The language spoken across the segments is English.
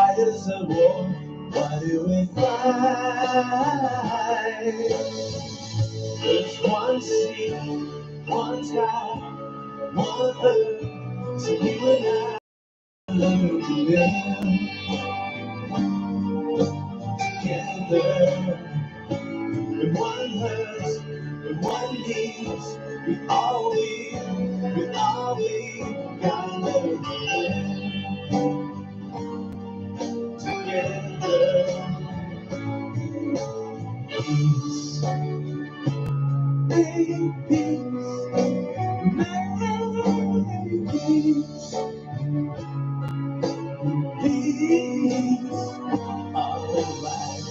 why is the war? Why do we fight? There's one sea, one sky, one earth. So you and I learn to live together. When one hurts, when one needs, we all gotta learn to live together. Peace, make peace, make peace, peace. Alright,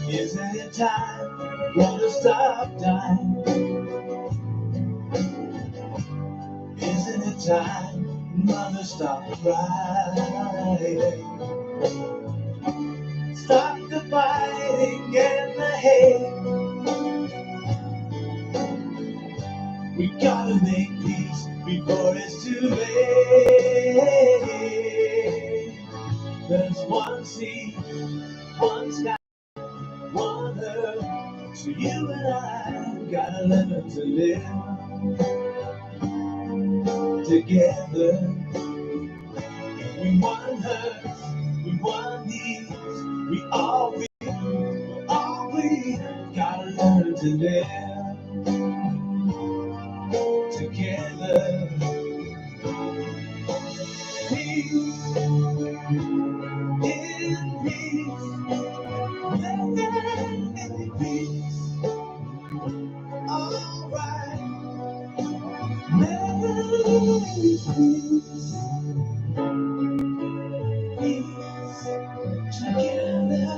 isn't it time? Wanna stop time? Isn't it time? Mother, stop crying. Stop the fighting and the hate. We gotta make peace before it's too late. There's one sea, one sky, one earth. So you and I gotta learn to live together. We one hurts, we one needs, we all gotta learn to live together. Peace, in peace, in peace. Alright, make peace, peace together.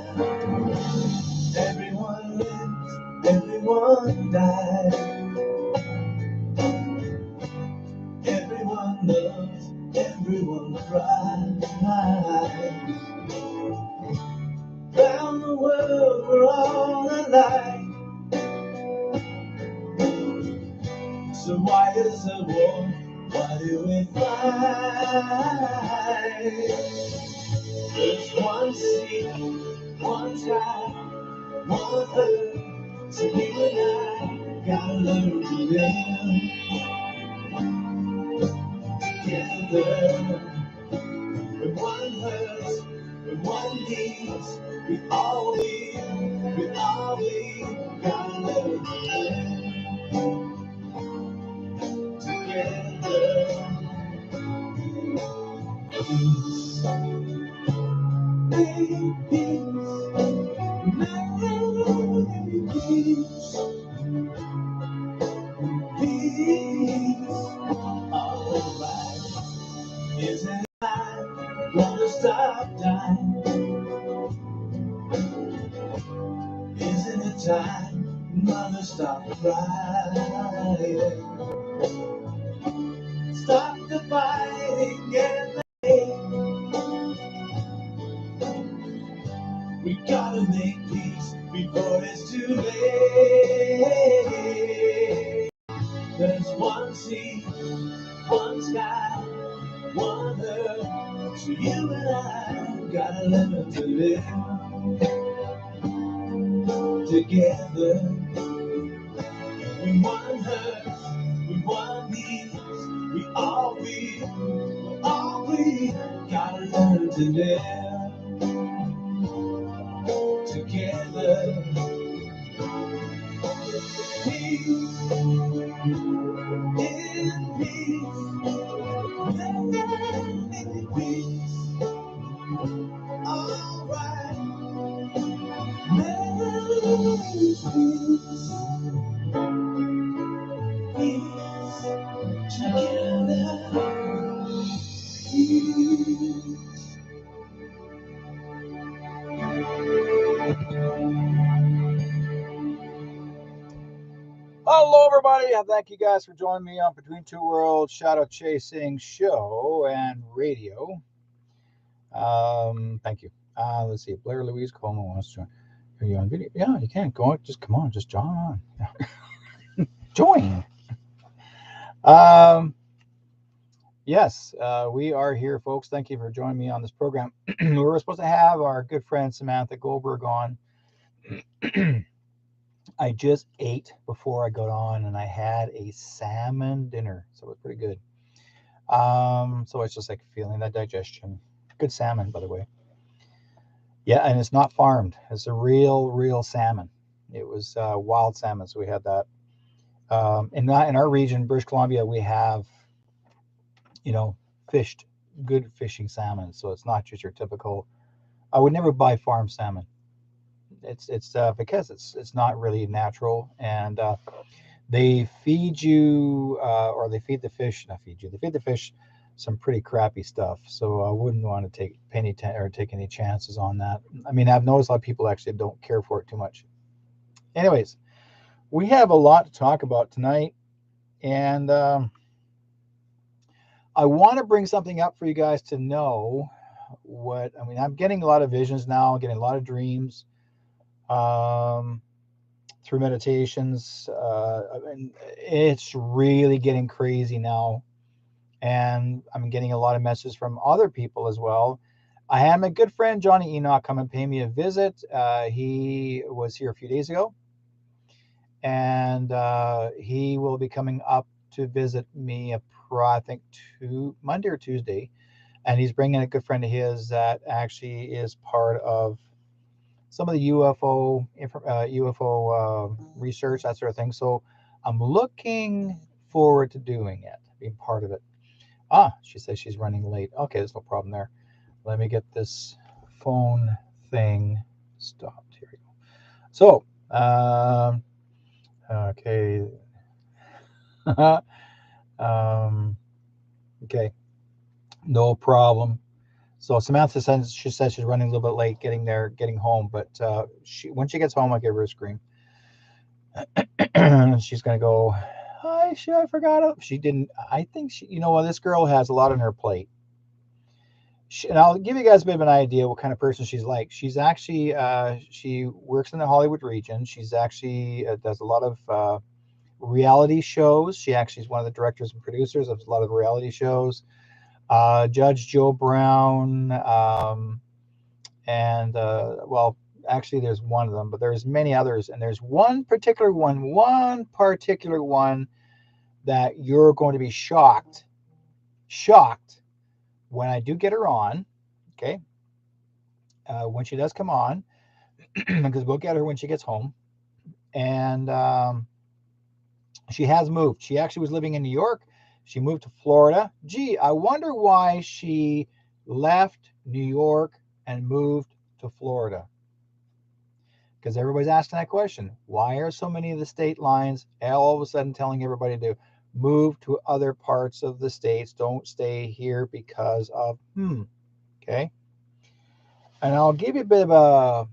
Everyone lives, everyone dies. Everyone loves, everyone cries. Round the world we're all alike. So why is the war? Why do we fight? There's one sea, one sky, one earth. So you and I gotta learn to live together. When one hurts, when one needs, we all gotta learn to live together. Peace, make peace, make peace, peace. Alright, isn't it time? Wanna stop time? Isn't it time? Mother, stop crying. Stop the fighting and the hate. We gotta make peace before it's too late. There's one sea, one sky, one earth. So you and I gotta learn to live together. We one hurts, we one needs, we all gotta learn to live together. Peace, in peace, in peace. Alright, make peace, peace together. Peace. Hello, everybody. Thank you guys for joining me on Between Two Worlds Shadow Chasing Show and Radio. Thank you. Let's see. Blair Louise Coleman wants to join. Are you on video? Yeah, you can. Go on. Just come on. Just join on. Join. Yes, we are here, folks. Thank you for joining me on this program. We were supposed to have our good friend Samantha Goldberg on. I just ate before I got on, and I had a salmon dinner, so it was pretty good. So it's just like feeling that digestion. Good salmon, by the way. Yeah, and it's not farmed. It's a real salmon. It was wild salmon, so we had that. In our region, British Columbia, we have you know fished good fishing salmon, so it's not just your typical. I would never buy farm salmon. It's because it's not really natural, and they feed you or they feed the fish, not feed you. They feed the fish some pretty crappy stuff. So I wouldn't want to take any chances on that. I mean, I've noticed a lot of people actually don't care for it too much. Anyways, we have a lot to talk about tonight, and I want to bring something up for you guys to know. What I mean, I'm getting a lot of visions now, getting a lot of dreams. Um, through meditations. And it's really getting crazy now. And I'm getting a lot of messages from other people as well. I had my good friend Johnny Enoch come and pay me a visit. He was here a few days ago, and he will be coming up to visit me, I think, Monday or Tuesday. And he's bringing a good friend of his that actually is part of some of the UFO research, that sort of thing. So I'm looking forward to doing it, being part of it. Ah, she says she's running late. Okay, there's no problem there. Let me get this phone thing stopped. Here we go. So, okay. um, okay, no problem. So Samantha says she's running a little bit late getting home, but when she gets home, I'll give her a scream. She's gonna go. I forgot. She didn't. I think she. You know what? This girl has a lot on her plate. And I'll give you guys a bit of an idea what kind of person she's like. She's actually she works in the Hollywood region. She's actually does a lot of reality shows. She actually is one of the directors and producers of a lot of reality shows. Judge Joe Brown, and well, actually, there's one of them, but there's many others, and there's one particular one that you're going to be shocked when I do get her on. Okay, when she does come on, because we'll get her when she gets home, and she has moved. She actually was living in New York. She moved to Florida. Gee, I wonder why she left New York and moved to Florida. Because everybody's asking that question. Why are so many of the state lines all of a sudden telling everybody to move to other parts of the states? Don't stay here because of Okay. And I'll give you a bit of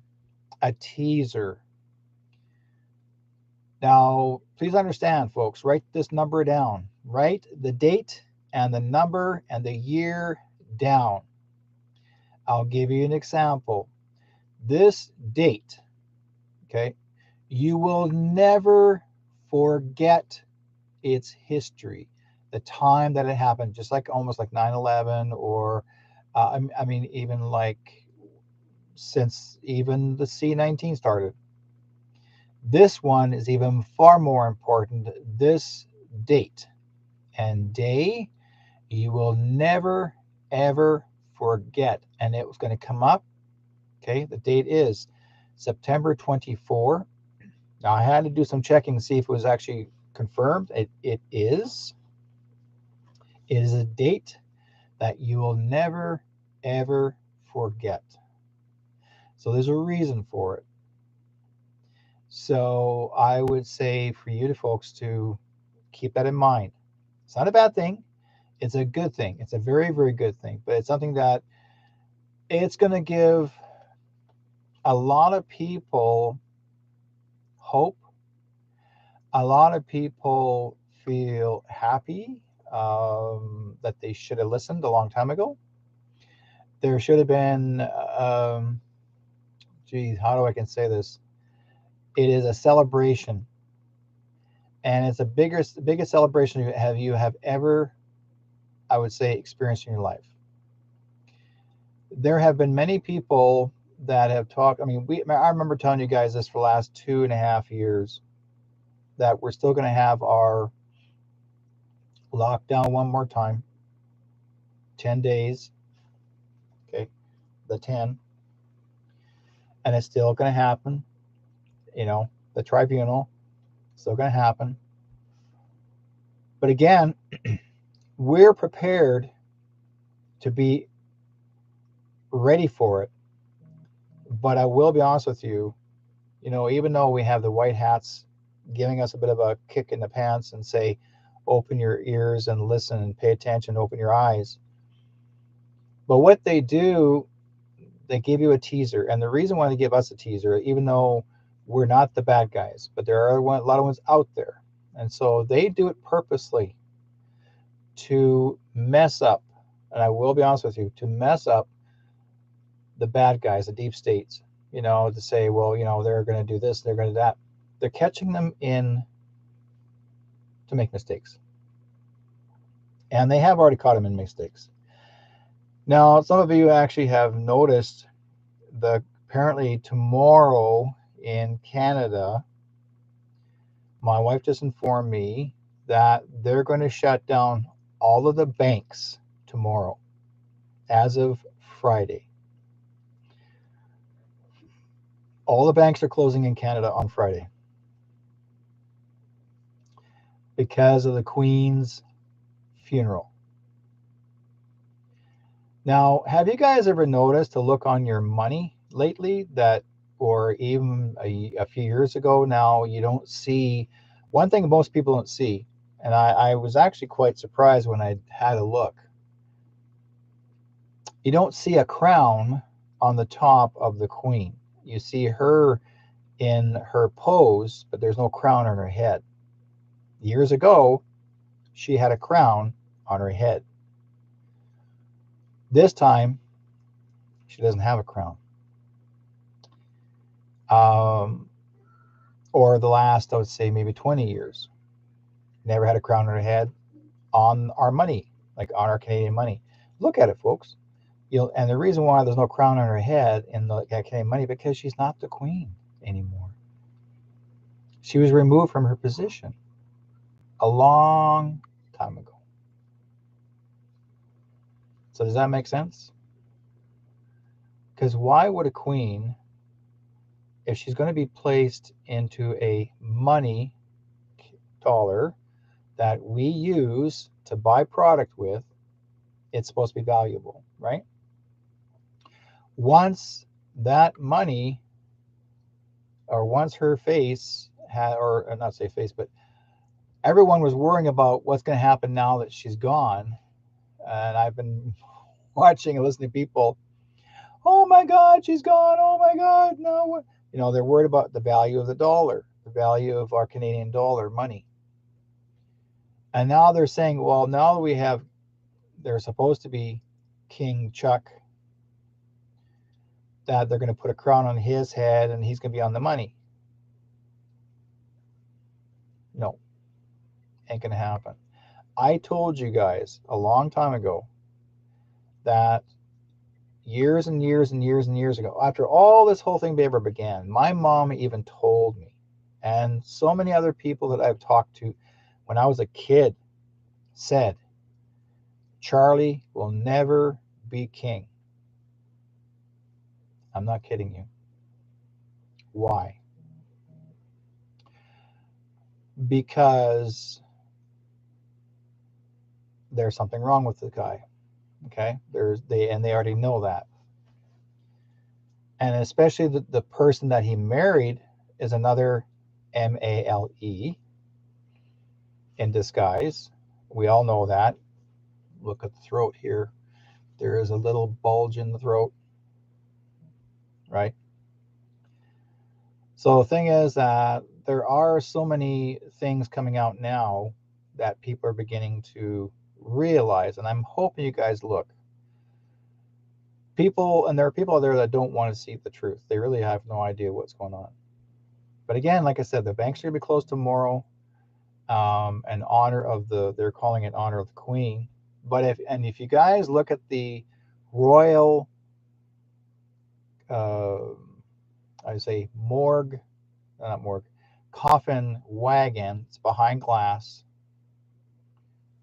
a teaser. Now, please understand, folks, write this number down. Write the date and the number and the year down. I'll give you an example. This date, okay, you will never forget its history, the time that it happened, just like almost like 9/11, or I mean, even like since even the C-19 started. This one is even far more important. This date and day you will never ever forget, and it was going to come up. Okay, the date is September 24. Now I had to do some checking to see if it was actually confirmed. It is. It is a date that you will never, ever forget. So there's a reason for it. So I would say for you to folks to keep that in mind. It's not a bad thing. It's a good thing. It's a very, very good thing. But it's something that it's going to give a lot of people hope. A lot of people feel happy that they should have listened a long time ago. There should have been, geez, how do I can say this? It is a celebration, and it's the biggest celebration you have ever I would say, experience in your life. There have been many people that have talked. I mean, I remember telling you guys this for the last 2.5 years, that we're still going to have our lockdown one more time, 10 days, okay, the 10, and it's still going to happen. The tribunal, still going to happen. But again, we're prepared to be ready for it. But I will be honest with you, even though we have the white hats giving us a bit of a kick in the pants and say, open your ears and listen and pay attention, open your eyes. But what they do, they give you a teaser. And the reason why they give us a teaser, even though we're not the bad guys, but there are a lot of ones out there. And so they do it purposely to mess up. And I will be honest with you, to mess up the bad guys, the deep states, to say, well, they're going to do this, they're going to do that. They're catching them in to make mistakes. And they have already caught them in mistakes. Now, some of you actually have noticed apparently tomorrow in Canada, my wife just informed me that they're going to shut down all of the banks tomorrow as of Friday. All the banks are closing in Canada on Friday because of the Queen's funeral. Now, have you guys ever noticed to look on your money lately or even a few years ago now, you don't see one thing most people don't see, and I was actually quite surprised when I had a look. You don't see a crown on the top of the Queen. You see her in her pose, but there's no crown on her head. Years ago, she had a crown on her head. This time, she doesn't have a crown. Or the last, I would say, maybe 20 years. Never had a crown on her head on our money, like on our Canadian money. Look at it, folks. And the reason why there's no crown on her head in the Canadian money, because she's not the Queen anymore. She was removed from her position a long time ago. So does that make sense? Because why would a queen, if she's going to be placed into a money dollar that we use to buy product with, it's supposed to be valuable, right? Once that money, or once her face had, or not say face, but everyone was worrying about what's going to happen now that she's gone. And I've been watching and listening to people, oh my God, she's gone. Oh my God, no. They're worried about the value of the dollar, the value of our Canadian dollar money. And now they're saying, well, now they're supposed to be King Chuck, that they're going to put a crown on his head and he's going to be on the money. No, ain't going to happen. I told you guys a long time ago that years and years and years and years ago, after all this whole thing ever began, my mom even told me, and so many other people that I've talked to when I was a kid said, Charlie will never be king. I'm not kidding you. Why? Because there's something wrong with the guy. Okay, they already know that, and especially the person that he married is another Male in disguise. We all know that. Look at the throat here. There is a little bulge in the throat, right? So the thing is that there are so many things coming out now that people are beginning to realize, and I'm hoping you guys look. And there are people out there that don't want to see the truth. They really have no idea what's going on. But again, like I said, the banks are going to be closed tomorrow. In honor of they're calling it honor of the Queen. But if you guys look at the royal, I say morgue, not morgue, coffin wagon, it's behind glass.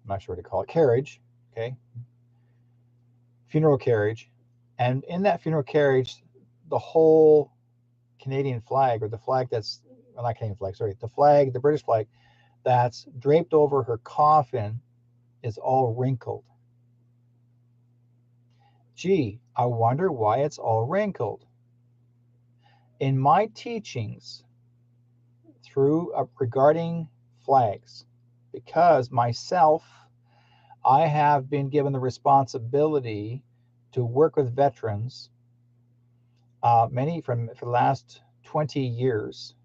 I'm not sure what to call it, carriage, okay, funeral carriage, and in that funeral carriage, the whole Canadian flag, or the flag that's, well, not Canadian flag, sorry, the flag, the British flag that's draped over her coffin is all wrinkled. Gee, I wonder why it's all wrinkled. In my teachings through regarding flags, because myself, I have been given the responsibility to work with veterans, many for the last 20 years.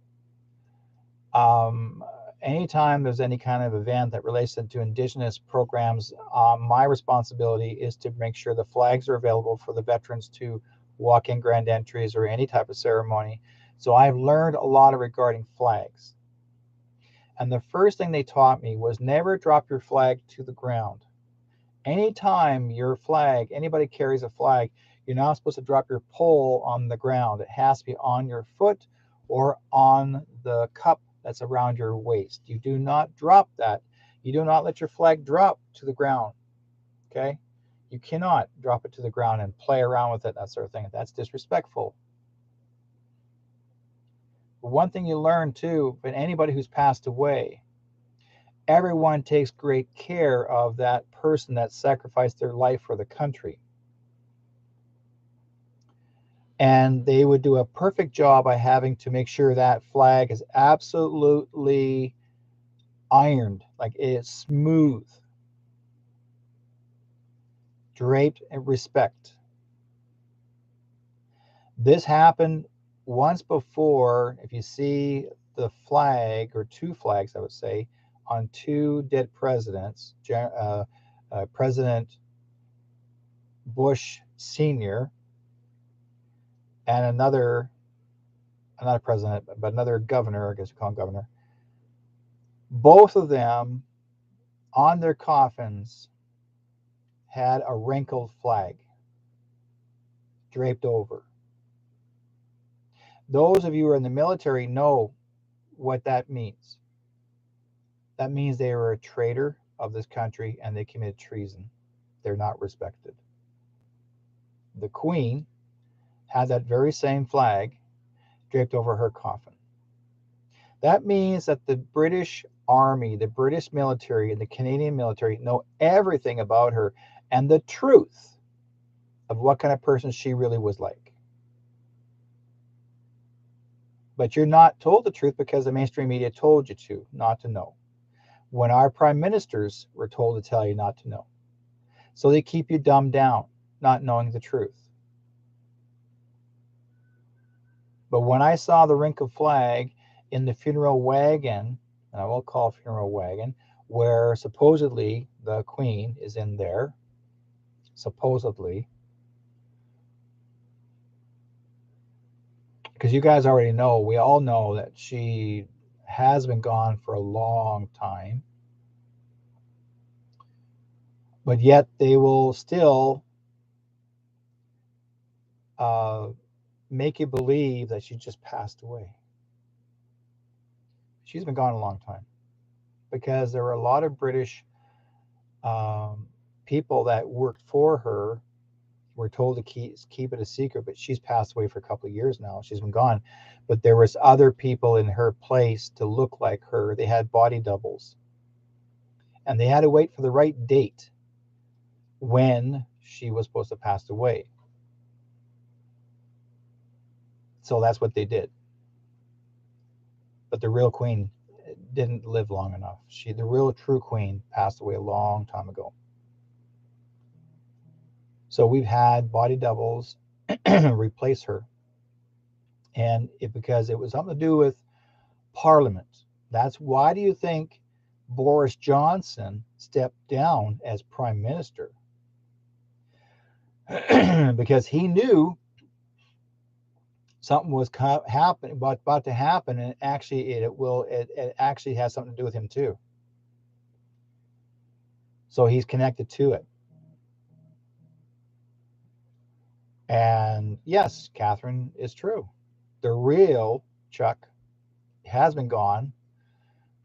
Anytime there's any kind of event that relates to Indigenous programs, my responsibility is to make sure the flags are available for the veterans to walk in grand entries or any type of ceremony. So I've learned a lot regarding flags. And the first thing they taught me was never drop your flag to the ground. Anytime your flag, anybody carries a flag, you're not supposed to drop your pole on the ground. It has to be on your foot or on the cup that's around your waist. You do not drop that. You do not let your flag drop to the ground. Okay? You cannot drop it to the ground and play around with it, that sort of thing. That's disrespectful. But one thing you learn too, but anybody who's passed away, everyone takes great care of that person that sacrificed their life for the country. And they would do a perfect job by having to make sure that flag is absolutely ironed, like it's smooth, draped in respect. This happened once before. If you see the flag, or two flags, I would say, on two dead presidents, President Bush Sr. and another, not a president, but another governor, I guess you call him governor. Both of them on their coffins had a wrinkled flag draped over. Those of you who are in the military know what that means. That means they were a traitor of this country and they committed treason. They're not respected. The Queen had that very same flag draped over her coffin. That means that the British Army, the British military, and the Canadian military know everything about her and the truth of what kind of person she really was like. But you're not told the truth because the mainstream media told you to, not to know. When our prime ministers were told to tell you not to know. So they keep you dumbed down, not knowing the truth. But when I saw the wrinkled flag in the funeral wagon, and I will call funeral wagon, where supposedly the Queen is in there, supposedly, because you guys already know, we all know that she has been gone for a long time, but yet they will still make you believe that she just passed away. She's been gone a long time, because there were a lot of British people that worked for her were told to keep it a secret, but she's passed away for a couple of years now. She's been gone, but there was other people in her place to look like her. They had body doubles, and they had to wait for the right date when she was supposed to pass away. So that's what they did. But the real Queen didn't live long enough. The real true Queen passed away a long time ago. So we've had body doubles replace her. And because it was something to do with Parliament. That's why do you think Boris Johnson stepped down as Prime Minister? Because he knew something was about to happen, and actually it actually has something to do with him too. So he's connected to it. And yes, Catherine is true. The real Chuck has been gone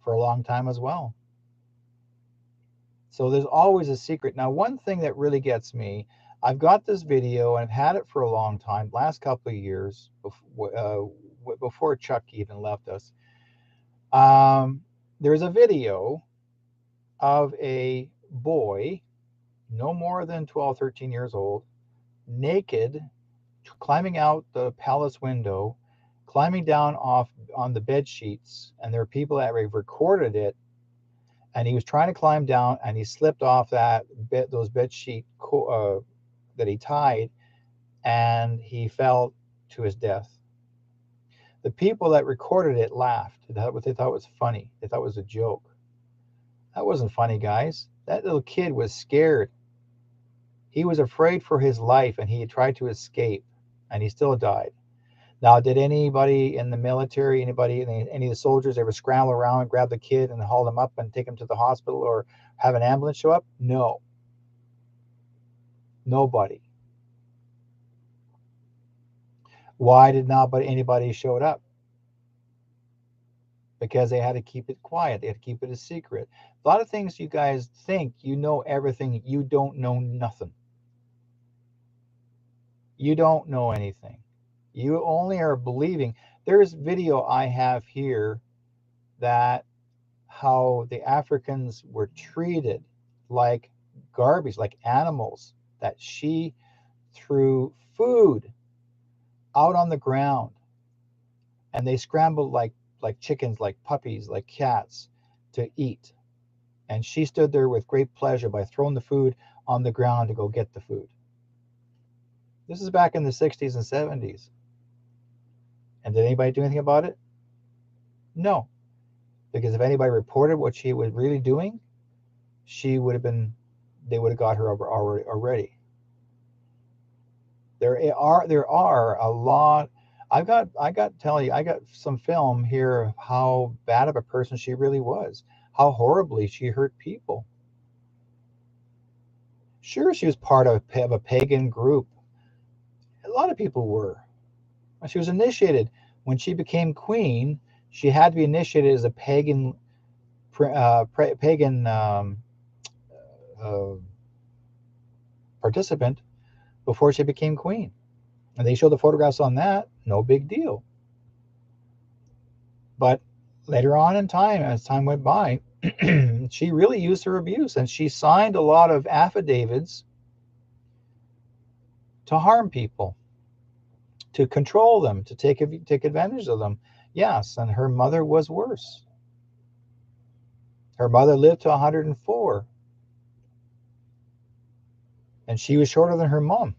for a long time as well. So there's always a secret. Now, one thing that really gets me, I've got this video and I've had it for a long time, last couple of years, before Chuck even left us. There's a video of a boy, no more than 12, 13 years old, naked, climbing out the palace window, climbing down off on the bed sheets, and there are people that recorded it. And he was trying to climb down, and he slipped off those bed sheet that he tied, and he fell to his death. The people that recorded it laughed. They thought was funny. They thought it was a joke. That wasn't funny, guys. That little kid was scared. He was afraid for his life, and he tried to escape, and he still died. Now, did anybody in the military, any of the soldiers ever scramble around and grab the kid and haul him up and take him to the hospital or have an ambulance show up? No. Nobody. Why did not anybody showed up? Because they had to keep it quiet. They had to keep it a secret. A lot of things you guys think you know everything. You don't know nothing. You don't know anything. You only are believing. There's video I have here that how the Africans were treated like garbage, like animals, that she threw food out on the ground and they scrambled like chickens, like puppies, like cats to eat. And she stood there with great pleasure by throwing the food on the ground to go get the food. This is back in the 60s and 70s. And did anybody do anything about it? No. Because if anybody reported what she was really doing, they would have got her already. There are a lot. I got to tell you, I got some film here of how bad of a person she really was, how horribly she hurt people. Sure, she was part of a pagan group. A lot of people were. When she was initiated, when she became queen, she had to be initiated as a pagan uh, participant before she became queen. And they show the photographs on that, no big deal. But later on in time, as time went by, she really used her abuse and she signed a lot of affidavits to harm people, to control them, to take advantage of them. Yes, and her mother was worse. Her mother lived to 104, and she was shorter than her mom.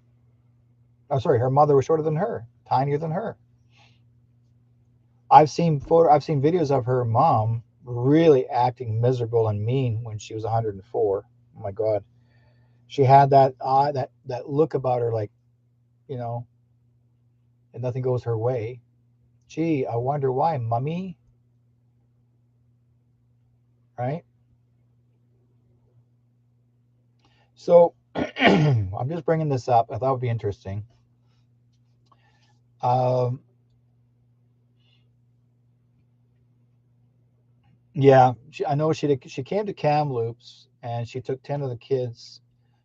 Oh, sorry, her mother was shorter than her, tinier than her. I've seen videos of her mom really acting miserable and mean when she was 104. Oh my God, she had that look about her, like, you know, and nothing goes her way. Gee, I wonder why, mummy. Right? So I'm just bringing this up. I thought it would be interesting. Um, yeah, I know she came to Kamloops and she took 10 of the kids.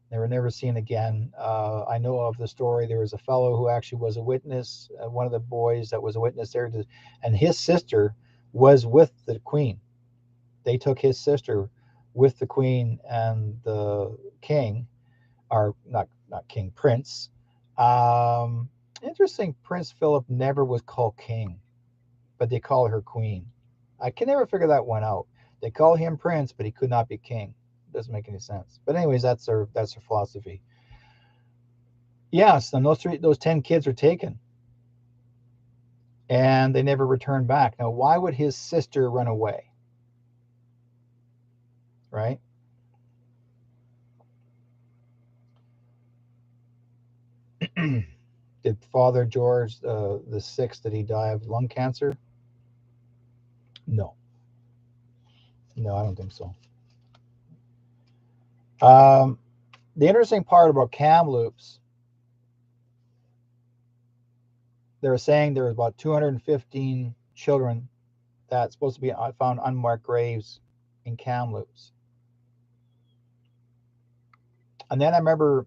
They were never seen again. I know of the story. There was a fellow who actually was a witness, one of the boys that was a witness there, and his sister was with the queen. They took his sister with the queen and the king, or not king, prince. Um, Interesting. Prince Philip never was called king, but they call her queen. I can never figure that one out. They call him prince, but he could not be king. Doesn't make any sense. But anyways, that's their philosophy. Yes, and those 10 kids are taken, and they never returned back. Now, why would his sister run away? Right? Did Father George the Sixth, did he die of lung cancer? No, no, I don't think so. Um, the interesting part about Kamloops They were saying there was about 215 children that's supposed to be found unmarked graves in Kamloops. And then I remember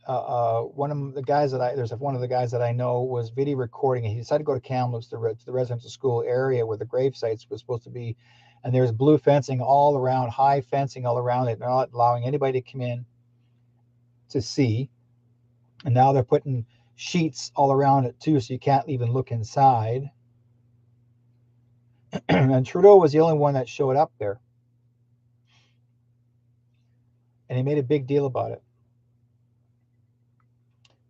one of the guys that there's one of the guys that I know was video recording it. He decided to go to Kamloops, to the residential school area where the grave sites was supposed to be, and there's blue fencing all around, high fencing all around it, not allowing anybody to come in to see. And now they're putting sheets all around it too, so you can't even look inside. And Trudeau was the only one that showed up there, and he made a big deal about it.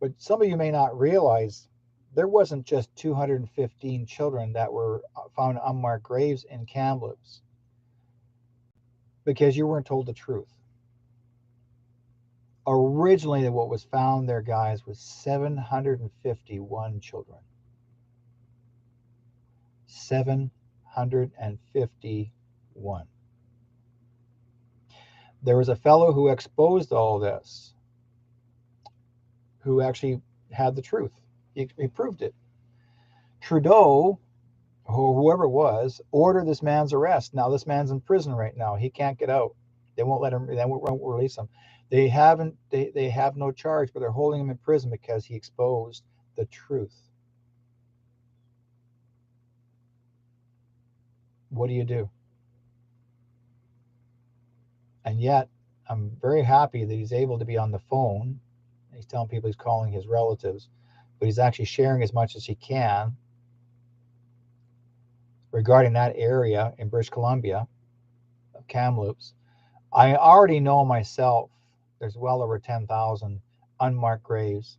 But some of you may not realize there wasn't just 215 children that were found unmarked graves in Kamloops, because you weren't told the truth. Originally, what was found there, guys, was 751 children. 751. There was a fellow who exposed all this, who actually had the truth. He proved it. Trudeau, or whoever it was, ordered this man's arrest. Now this man's in prison right now. He can't get out. They won't let him. They won't release him. They have no charge, but they're holding him in prison because he exposed the truth. What do you do? And yet, I'm very happy that he's able to be on the phone. He's telling people he's calling his relatives, but he's actually sharing as much as he can regarding that area in British Columbia, of Kamloops. I already know myself there's well over 10,000 unmarked graves.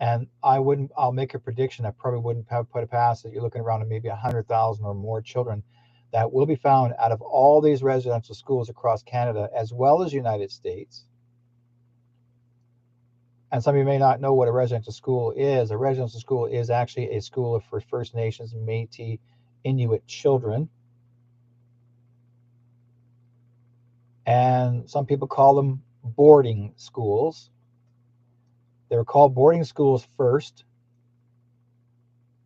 And I'll make a prediction. I probably wouldn't have put it past that you're looking around at maybe 100,000 or more children that will be found out of all these residential schools across Canada, as well as the United States. And some of you may not know what a residential school is. A residential school is actually a school for First Nations, Métis, Inuit children. And some people call them boarding schools. They were called boarding schools first.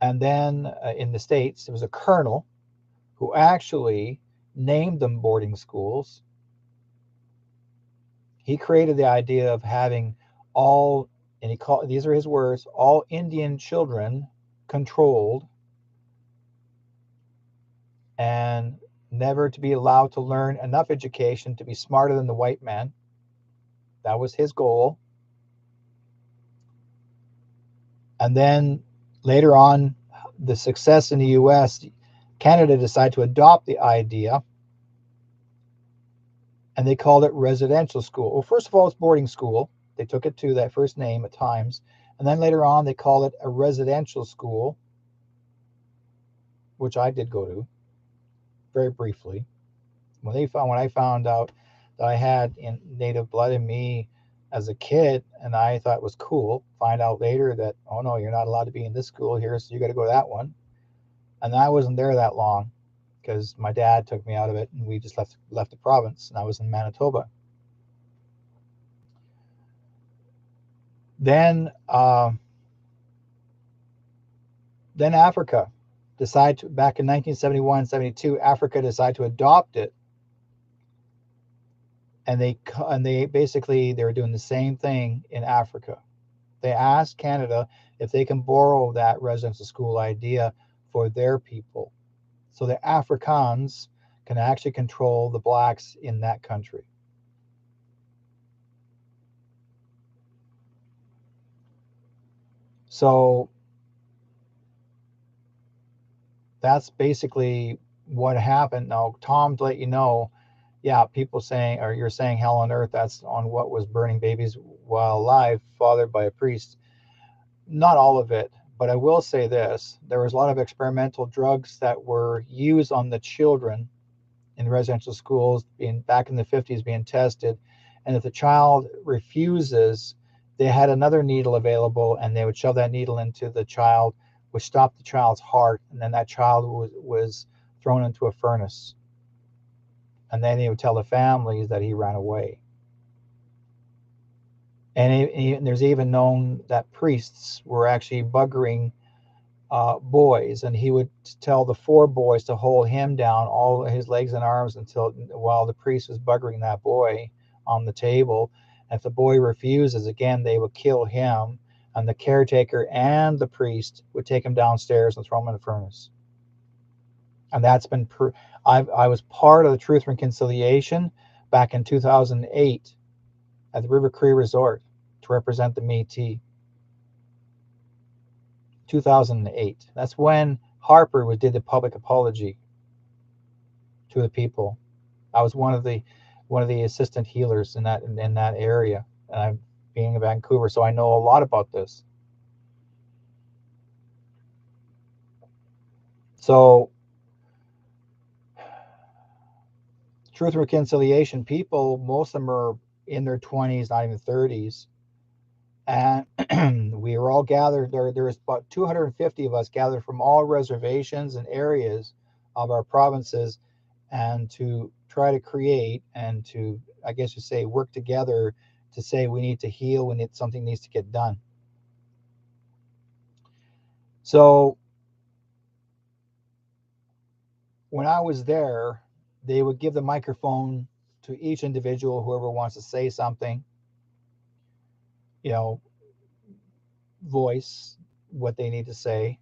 And then in the States, there was a colonel who actually named them boarding schools. He created the idea of having all, and he called, these are his words, all Indian children controlled and never to be allowed to learn enough education to be smarter than the white man. That was his goal. And then later on, the success in the US, Canada decided to adopt the idea, and they called it residential school. Well, first of all, it's boarding school. They took it to that first name at times. And then later on, they called it a residential school, which I did go to very briefly. When I found out that I had native blood in me as a kid, and I thought it was cool, find out later that, oh no, you're not allowed to be in this school here, so you got to go to that one. And I wasn't there that long because my dad took me out of it, and we just left the province, and I was in Manitoba. Then Africa decided to, back in 1971, 72, Africa decided to adopt it. And they basically, they were doing the same thing in Africa. They asked Canada if they can borrow that residential school idea for their people, so the Afrikaans can actually control the blacks in that country. So that's basically what happened. Now, Tom, to let you know, yeah, people saying, or you're saying hell on earth, that's on what was burning babies while alive, fathered by a priest. Not all of it, but I will say this. There was a lot of experimental drugs that were used on the children in residential schools back in the 50s being tested. And if the child refuses, they had another needle available, and they would shove that needle into the child, which stopped the child's heart. And then that child was thrown into a furnace. And then he would tell the families that he ran away. And there's even known that priests were actually buggering boys, and he would tell the 4 boys to hold him down, all his legs and arms, until while the priest was buggering that boy on the table. And if the boy refuses, again, they would kill him, and the caretaker and the priest would take him downstairs and throw him in the furnace. And that's been I was part of the Truth and Reconciliation back in 2008 at the River Cree Resort to represent the Métis. 2008. That's when Harper did the public apology to the people. I was one of the assistant healers in that area, and I'm being in Vancouver, so I know a lot about this. So, Truth and Reconciliation people, most of them are in their 20s, not even 30s, and we were all gathered there. There was about 250 of us gathered from all reservations and areas of our provinces, and to try to create and to, I guess you say, work together to say we need to heal, something needs to get done. So when I was there, they would give the microphone to each individual, whoever wants to say something, you know, voice what they need to say,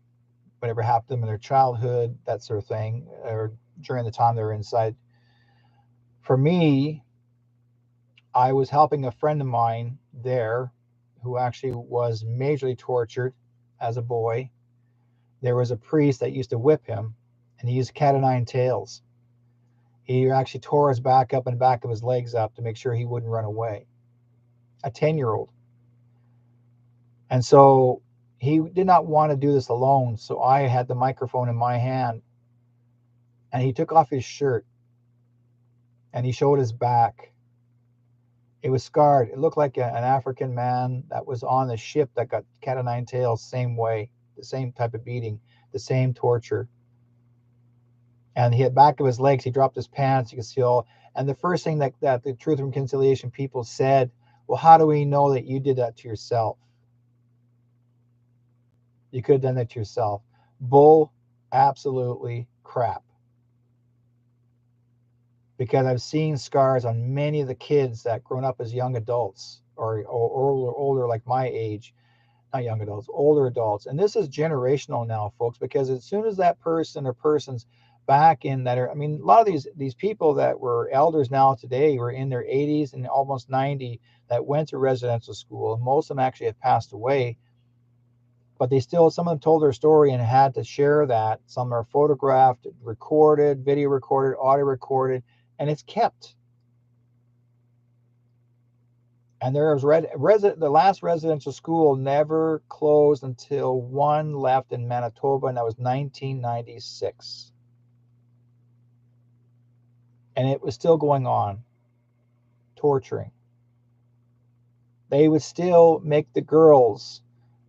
whatever happened to them in their childhood, that sort of thing, or during the time they were inside. For me, I was helping a friend of mine there who actually was majorly tortured as a boy. There was a priest that used to whip him, and he used cat o' nine tails. He actually tore his back up and back of his legs up to make sure he wouldn't run away. A 10-year-old. And so he did not want to do this alone. So I had the microphone in my hand, and he took off his shirt and he showed his back. It was scarred. It looked like an African man that was on the ship that got cat o' nine tails, same way, the same type of beating, the same torture. And he had back of his legs, he dropped his pants, you could see all. And the first thing that the Truth and Reconciliation people said, well, how do we know that you did that to yourself? You could have done that to yourself. Bull, absolutely crap. Because I've seen scars on many of the kids that grown up as young adults or older like my age, not young adults, older adults. And this is generational now, folks, because as soon as that person or persons back in that are, I mean, a lot of these people that were elders now today were in their 80s and almost 90 that went to residential school. And most of them actually have passed away, but they still, some of them told their story and had to share that. Some are photographed, recorded, video recorded, audio recorded, and it's kept. And there was the last residential school never closed until one left in Manitoba, and that was 1996. And it was still going on, torturing. They would still make the girls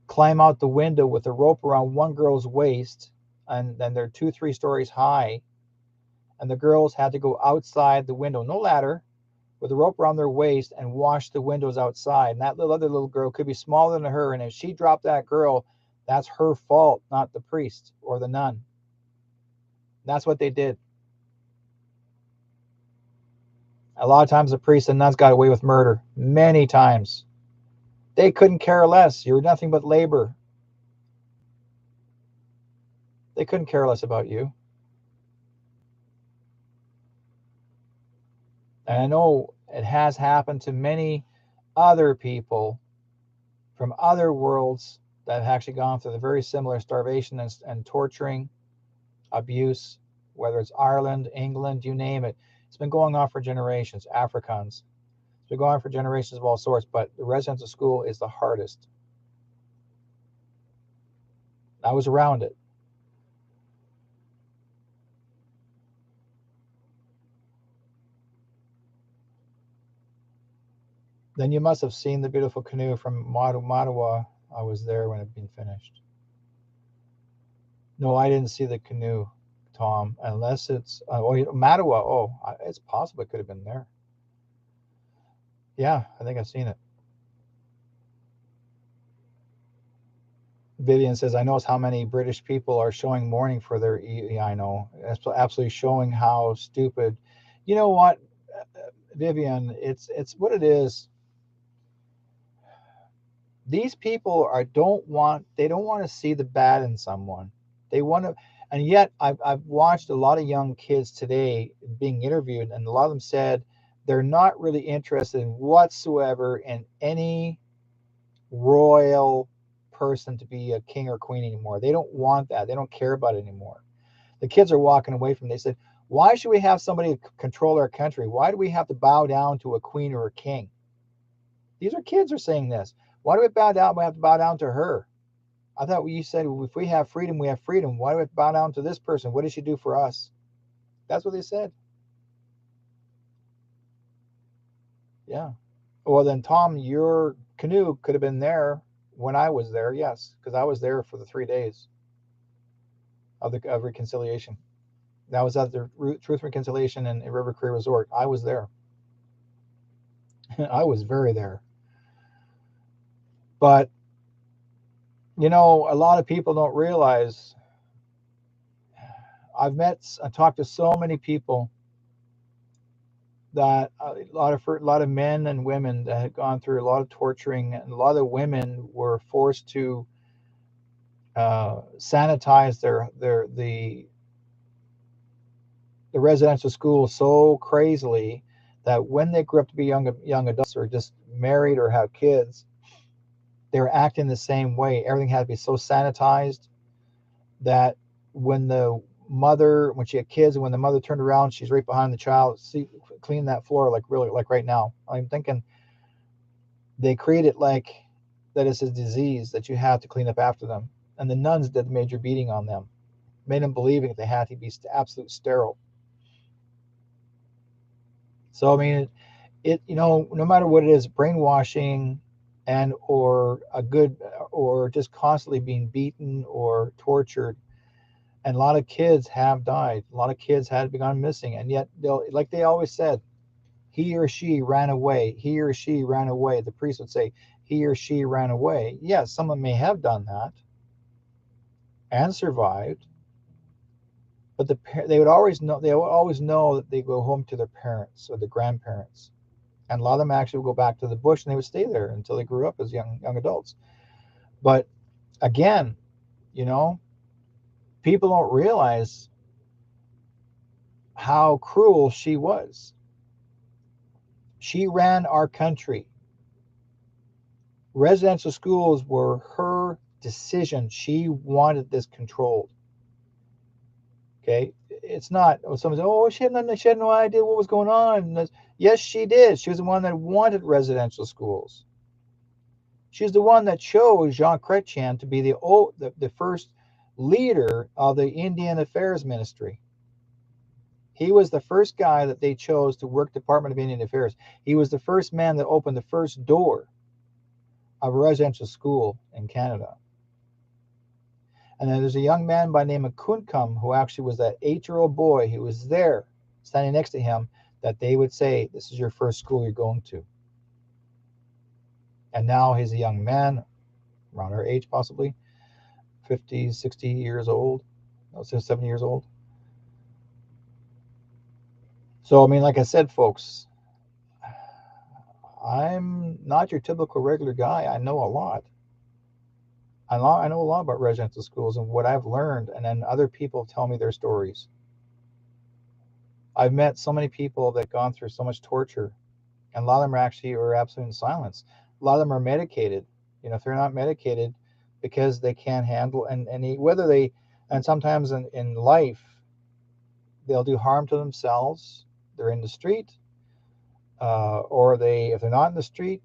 climb out the window with a rope around one girl's waist, and then they're 2-3 stories high, and the girls had to go outside the window, no ladder, with a rope around their waist and wash the windows outside. And that other little girl could be smaller than her, and if she dropped that girl, that's her fault, not the priest or the nun. That's what they did. A lot of times the priests and nuns got away with murder, many times. They couldn't care less. You're nothing but labor. They couldn't care less about you. And I know it has happened to many other people from other worlds that have actually gone through the very similar starvation and torturing, abuse, whether it's Ireland, England, you name it. It's been going on for generations. Africans. It's been going on for generations of all sorts, but the residential school is the hardest. I was around it. Then you must have seen the beautiful canoe from Mattawa. I was there when it had been finished. No, I didn't see the canoe, Tom, unless it's Mattawa. Oh, it's possible it could have been there. Yeah, I think I've seen it. Vivian says, I notice how many British people are showing mourning for their. Yeah, I know. Absolutely showing how stupid. You know what, Vivian? It's what it is. These people are they don't want to see the bad in someone. They want to, and yet I've watched a lot of young kids today being interviewed, and a lot of them said they're not really interested in whatsoever in any royal person to be a king or queen anymore. They don't want that. They don't care about it anymore. The kids are walking away from it. They said, why should we have somebody control our country? Why do we have to bow down to a queen or a king? These are kids are saying this. Why do we bow down? We have to bow down to her. I thought you said if we have freedom, we have freedom. Why do we have to bow down to this person? What did she do for us? That's what they said. Yeah. Well, then, Tom, your canoe could have been there when I was there. Yes, because I was there for the 3 days of reconciliation. That was at the Truth Reconciliation and River Cree Resort. I was there. I was very there. But you know, a lot of people don't realize. I talked to so many people that a lot of men and women that had gone through a lot of torturing, and a lot of the women were forced to sanitize the residential school so crazily that when they grew up to be young adults or just married or have kids, they were acting the same way. Everything had to be so sanitized that when she had kids and when the mother turned around, she's right behind the child, clean that floor like really like right now. I'm thinking they create it like that it's a disease that you have to clean up after them. And the nuns did major beating on them, made them believing they had to be absolute sterile. So I mean, no matter what it is, brainwashing and or a good or just constantly being beaten or tortured, and a lot of kids have died. A lot of kids had gone missing, and yet like they always said, he or she ran away. He or she ran away. The priest would say, he or she ran away. Yes, someone may have done that and survived, but they would always know. They would always know that they go home to their parents or their grandparents, and a lot of them actually would go back to the bush and they would stay there until they grew up as young adults. But again, you know, people don't realize how cruel she was. She ran our country. Residential schools were her decision. She wanted this controlled. Okay, it's not. Someone says, "Oh, she had no idea what was going on." Yes, she did. She was the one that wanted residential schools. She's the one that chose Jean Chrétien to be the first leader of the Indian Affairs Ministry. He was the first guy that they chose to work Department of Indian Affairs. He was the first man that opened the first door of a residential school in Canada. And then there's a young man by the name of Kunkum who actually was that 8-year-old boy who was there standing next to him that they would say, this is your first school you're going to. And now he's a young man, around our age possibly, 50, 60 years old, 70 years old. So, I mean, like I said, folks, I'm not your typical regular guy. I know a lot. I know a lot about residential schools and what I've learned, and then other people tell me their stories. I've met so many people that gone through so much torture, and a lot of them are absolutely in silence. A lot of them are medicated. You know, if they're not medicated, because they can't handle and sometimes in life they'll do harm to themselves. They're in the street, or if they're not in the street,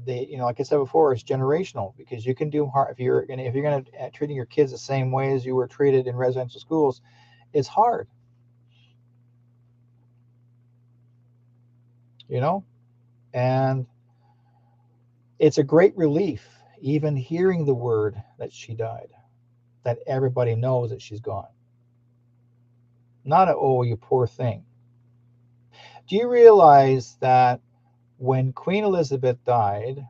like I said before, it's generational because you can do harm if you're gonna treating your kids the same way as you were treated in residential schools. It's hard, you know, and it's a great relief even hearing the word that she died, that everybody knows that she's gone. Not oh, you poor thing. Do you realize that when Queen Elizabeth died,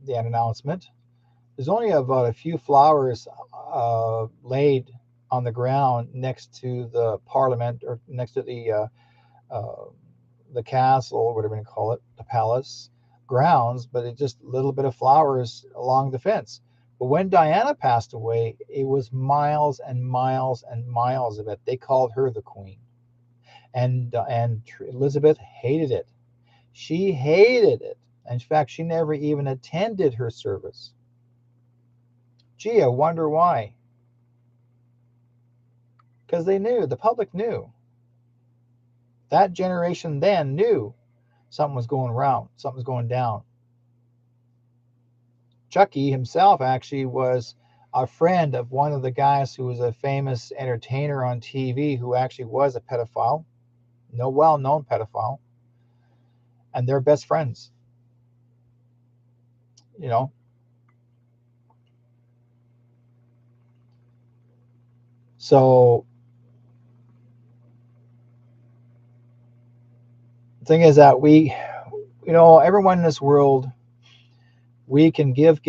the announcement There's only about a few flowers laid on the ground next to the parliament, or next to uh, the castle, or whatever you call it, the palace grounds, but it's just a little bit of flowers along the fence. But when Diana passed away, it was miles and miles and miles of it. They called her the queen, and Elizabeth hated it. She hated it. In fact, she never even attended her service. Gee, I wonder why. Because they knew, the public knew. That generation then knew something was going around, something was going down. Chucky himself actually was a friend of one of the guys who was a famous entertainer on TV who actually was a pedophile, no well-known pedophile, and they're best friends. You know, so the thing is that everyone in this world, we can give.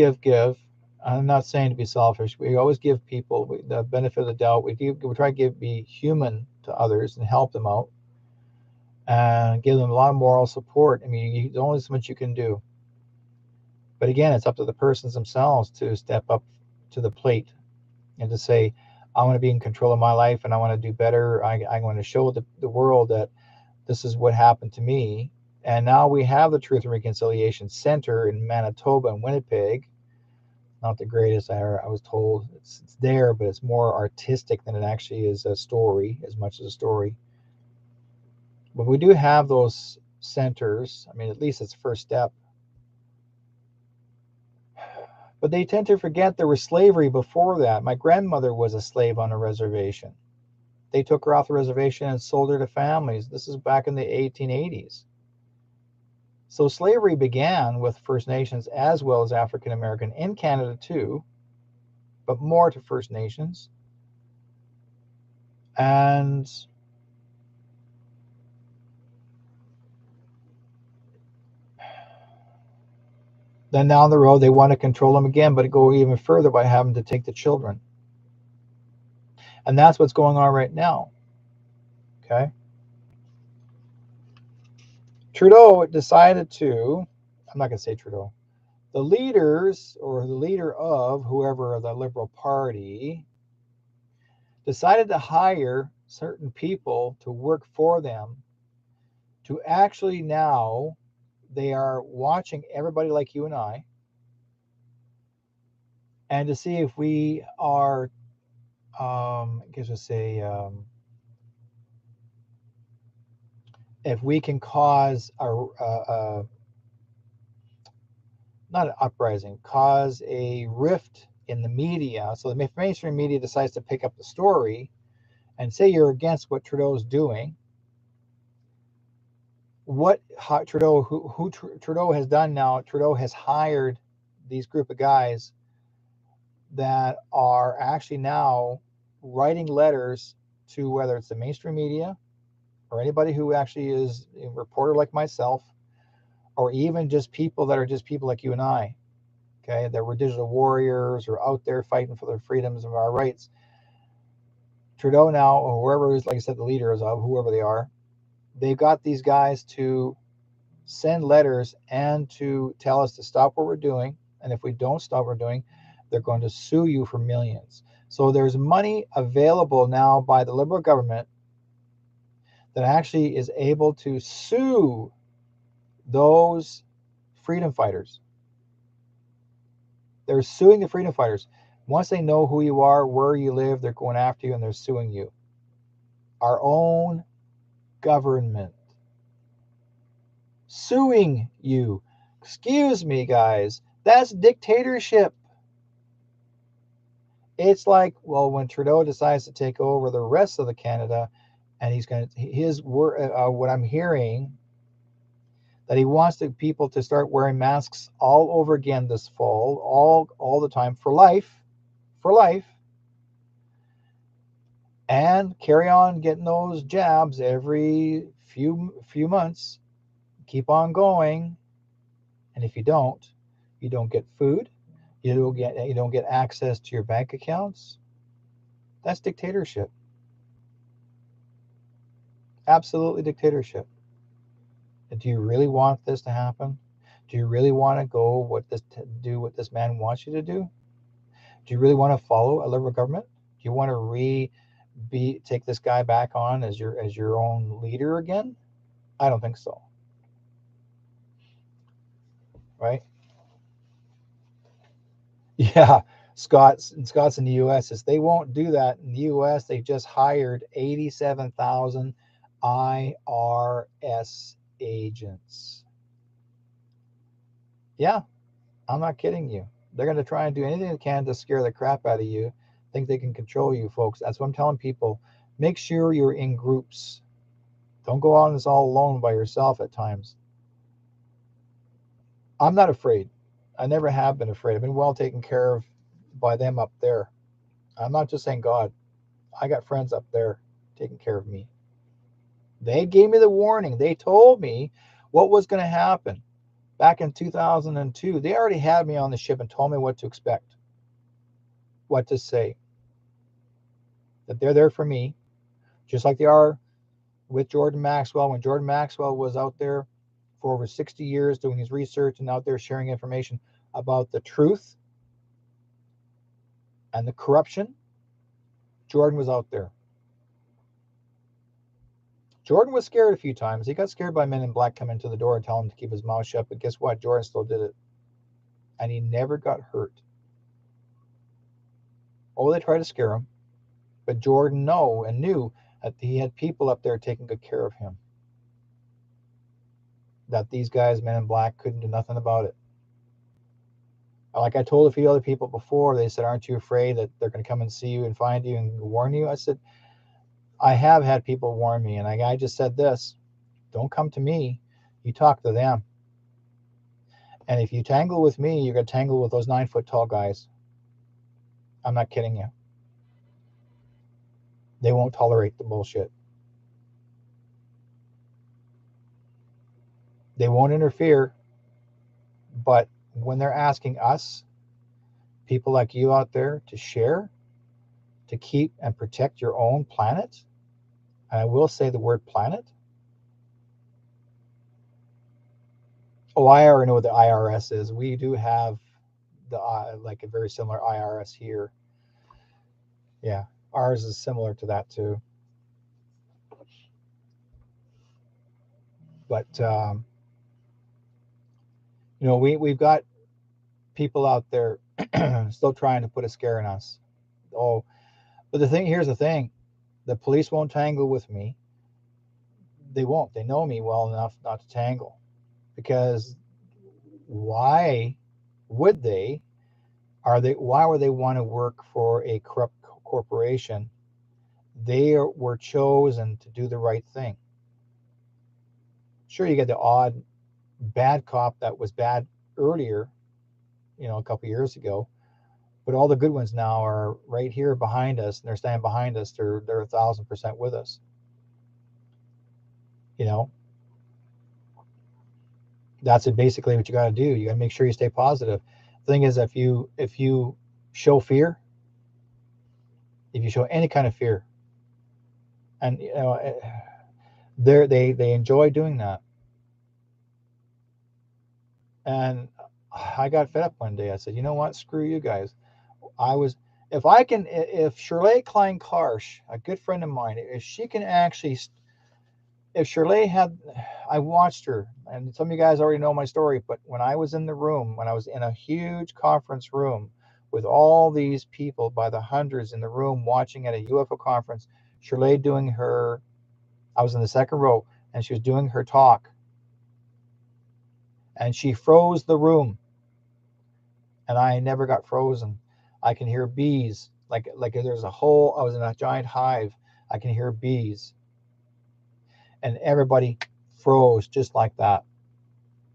I'm not saying to be selfish. We always give people the benefit of the doubt. We try to be human to others and help them out and give them a lot of moral support. I mean, there's only so much you can do. But again, it's up to the persons themselves to step up to the plate and to say, I want to be in control of my life and I want to do better. I want to show the world that this is what happened to me. And now we have the Truth and Reconciliation Center in Manitoba and Winnipeg. Not the greatest, I was told. It's there, but it's more artistic than it actually is a story, as much as a story. But we do have those centers. I mean, at least it's the first step. But they tend to forget there was slavery before that. My grandmother was a slave on a reservation. They took her off the reservation and sold her to families. This is back in the 1880s. So slavery began with First Nations as well as African American in Canada too, but more to First Nations. And then down the road, they want to control them again, but go even further by having to take the children. And that's what's going on right now. Okay. Trudeau decided to, I'm not going to say Trudeau, the leaders or the leader of whoever of the Liberal Party decided to hire certain people to work for them to actually now they are watching everybody like you and I and to see if we are I guess I say if we can cause not an uprising, cause a rift in the media. So the mainstream media decides to pick up the story and say you're against what Trudeau's doing. What Trudeau has done now, Trudeau has hired these group of guys that are actually now writing letters to whether it's the mainstream media or anybody who actually is a reporter like myself, or even just people that are just people like you and I, okay, that were digital warriors or out there fighting for the freedoms of our rights. Trudeau now, or whoever is, like I said, the leaders of whoever they are, they've got these guys to send letters and to tell us to stop what we're doing. And if we don't stop what we're doing, they're going to sue you for millions. So there's money available now by the Liberal government that actually is able to sue those freedom fighters. They're suing the freedom fighters. Once they know who you are, where you live, they're going after you and they're suing you. Our own government suing you. Excuse me, guys. That's dictatorship. It's like, well, when Trudeau decides to take over the rest of the Canada, and he's going to what I'm hearing, that he wants the people to start wearing masks all over again this fall, all the time for life, and carry on getting those jabs every few months. Keep on going, and if you don't get food, You don't get access to your bank accounts. That's dictatorship. Absolutely dictatorship. Do you really want this to happen? Do you really want to do what this man wants you to do? Do you really want to follow a liberal government? Do you want to take this guy back on as your own leader again? I don't think so. Right? Yeah. Scott's in the US says they won't do that. In the US, they just hired 87,000 IRS agents. Yeah, I'm not kidding you. They're going to try and do anything they can to scare the crap out of you, think they can control you, folks. That's what I'm telling people. Make sure you're in groups. Don't go on this all alone by yourself at times. I'm not afraid. I never have been afraid. I've been well taken care of by them up there. I'm not just saying God. I got friends up there taking care of me. They gave me the warning. They told me what was going to happen back in 2002. They already had me on the ship and told me what to expect, what to say. That they're there for me, just like they are with Jordan Maxwell. When Jordan Maxwell was out there for over 60 years doing his research and out there sharing information about the truth and the corruption, Jordan was out there. Jordan was scared a few times. He got scared by men in black coming to the door and telling him to keep his mouth shut. But guess what? Jordan still did it. And he never got hurt. Oh, they tried to scare him. But Jordan knew that he had people up there taking good care of him. That these guys, men in black, couldn't do nothing about it. Like I told a few other people before, they said, aren't you afraid that they're going to come and see you and find you and warn you? I said, I have had people warn me. And I just said this, don't come to me. You talk to them. And if you tangle with me, you're going to tangle with those 9-foot tall guys. I'm not kidding you. They won't tolerate the bullshit. They won't interfere. But when they're asking us, people like you out there, to share, to keep and protect your own planet, and I will say the word planet. Oh, I already know what the IRS is. We do have the like a very similar IRS here. Yeah, ours is similar to that too. But we've got people out there still trying to put a scare in us. Oh, but here's the thing: the police won't tangle with me. They won't. They know me well enough not to tangle. Because why would they? Why would they want to work for a corrupt corporation? They were chosen to do the right thing. Sure, you get the odd bad cop that was bad earlier, a couple years ago, but all the good ones now are right here behind us, and they're standing behind us. They're 1,000% with us. That's basically what you got to do. You got to make sure you stay positive. The thing is, if you show fear, if you show any kind of fear, and they enjoy doing that. And I got fed up one day. I said, you know what? Screw you guys. If Shirley Klein Karsh, a good friend of mine, if Shirley I watched her, and some of you guys already know my story, but when I was in a huge conference room with all these people by the hundreds in the room watching at a UFO conference, Shirley I was in the second row, and she was doing her talk, and she froze the room, and I never got frozen. I can hear bees, like there's I was in a giant hive. I can hear bees, and everybody froze just like that.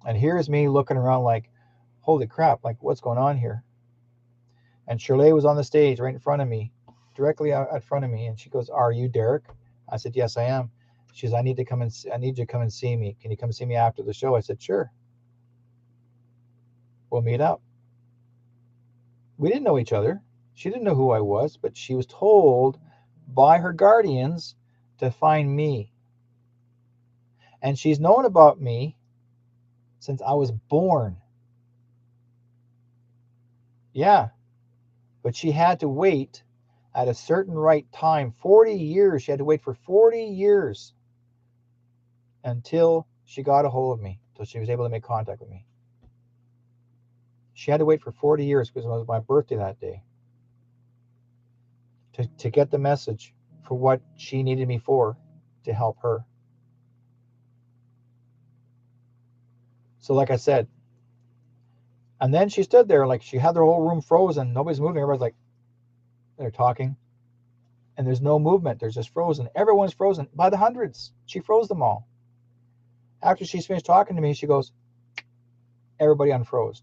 And here's me looking around like, holy crap, like what's going on here? And Shirley was on the stage right in front of me, directly out in front of me, and she goes, "Are you Derek?" I said, "Yes, I am." She says, I need you to come and see me. Can you come see me after the show? I said, "Sure. We'll meet up." We didn't know each other. She didn't know who I was, but she was told by her guardians to find me. And she's known about me since I was born. Yeah, but she had to wait at a certain right time. 40 years. She had to wait for 40 years until she got a hold of me, until she was able to make contact with me. She had to wait for 40 years because it was my birthday that day to get the message for what she needed me for to help her. So, like I said, and then she stood there like she had the whole room frozen. Nobody's moving. Everybody's like, they're talking, and there's no movement. There's just frozen. Everyone's frozen by the hundreds. She froze them all. After she's finished talking to me, she goes, everybody unfroze.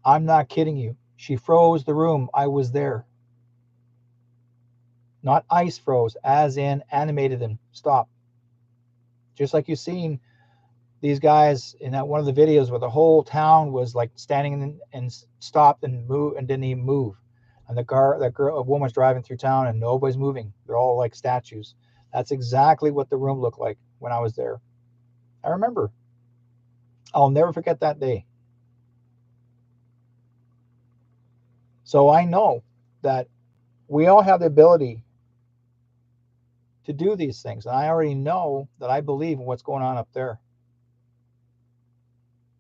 I'm not kidding you. She froze the room. I was there. Not ice froze, as in animated them. Stop. Just like you've seen these guys in that one of the videos where the whole town was like standing and stopped and moved and didn't even move. And a woman's driving through town and nobody's moving. They're all like statues. That's exactly what the room looked like when I was there. I remember. I'll never forget that day. So I know that we all have the ability to do these things. And I already know that I believe in what's going on up there.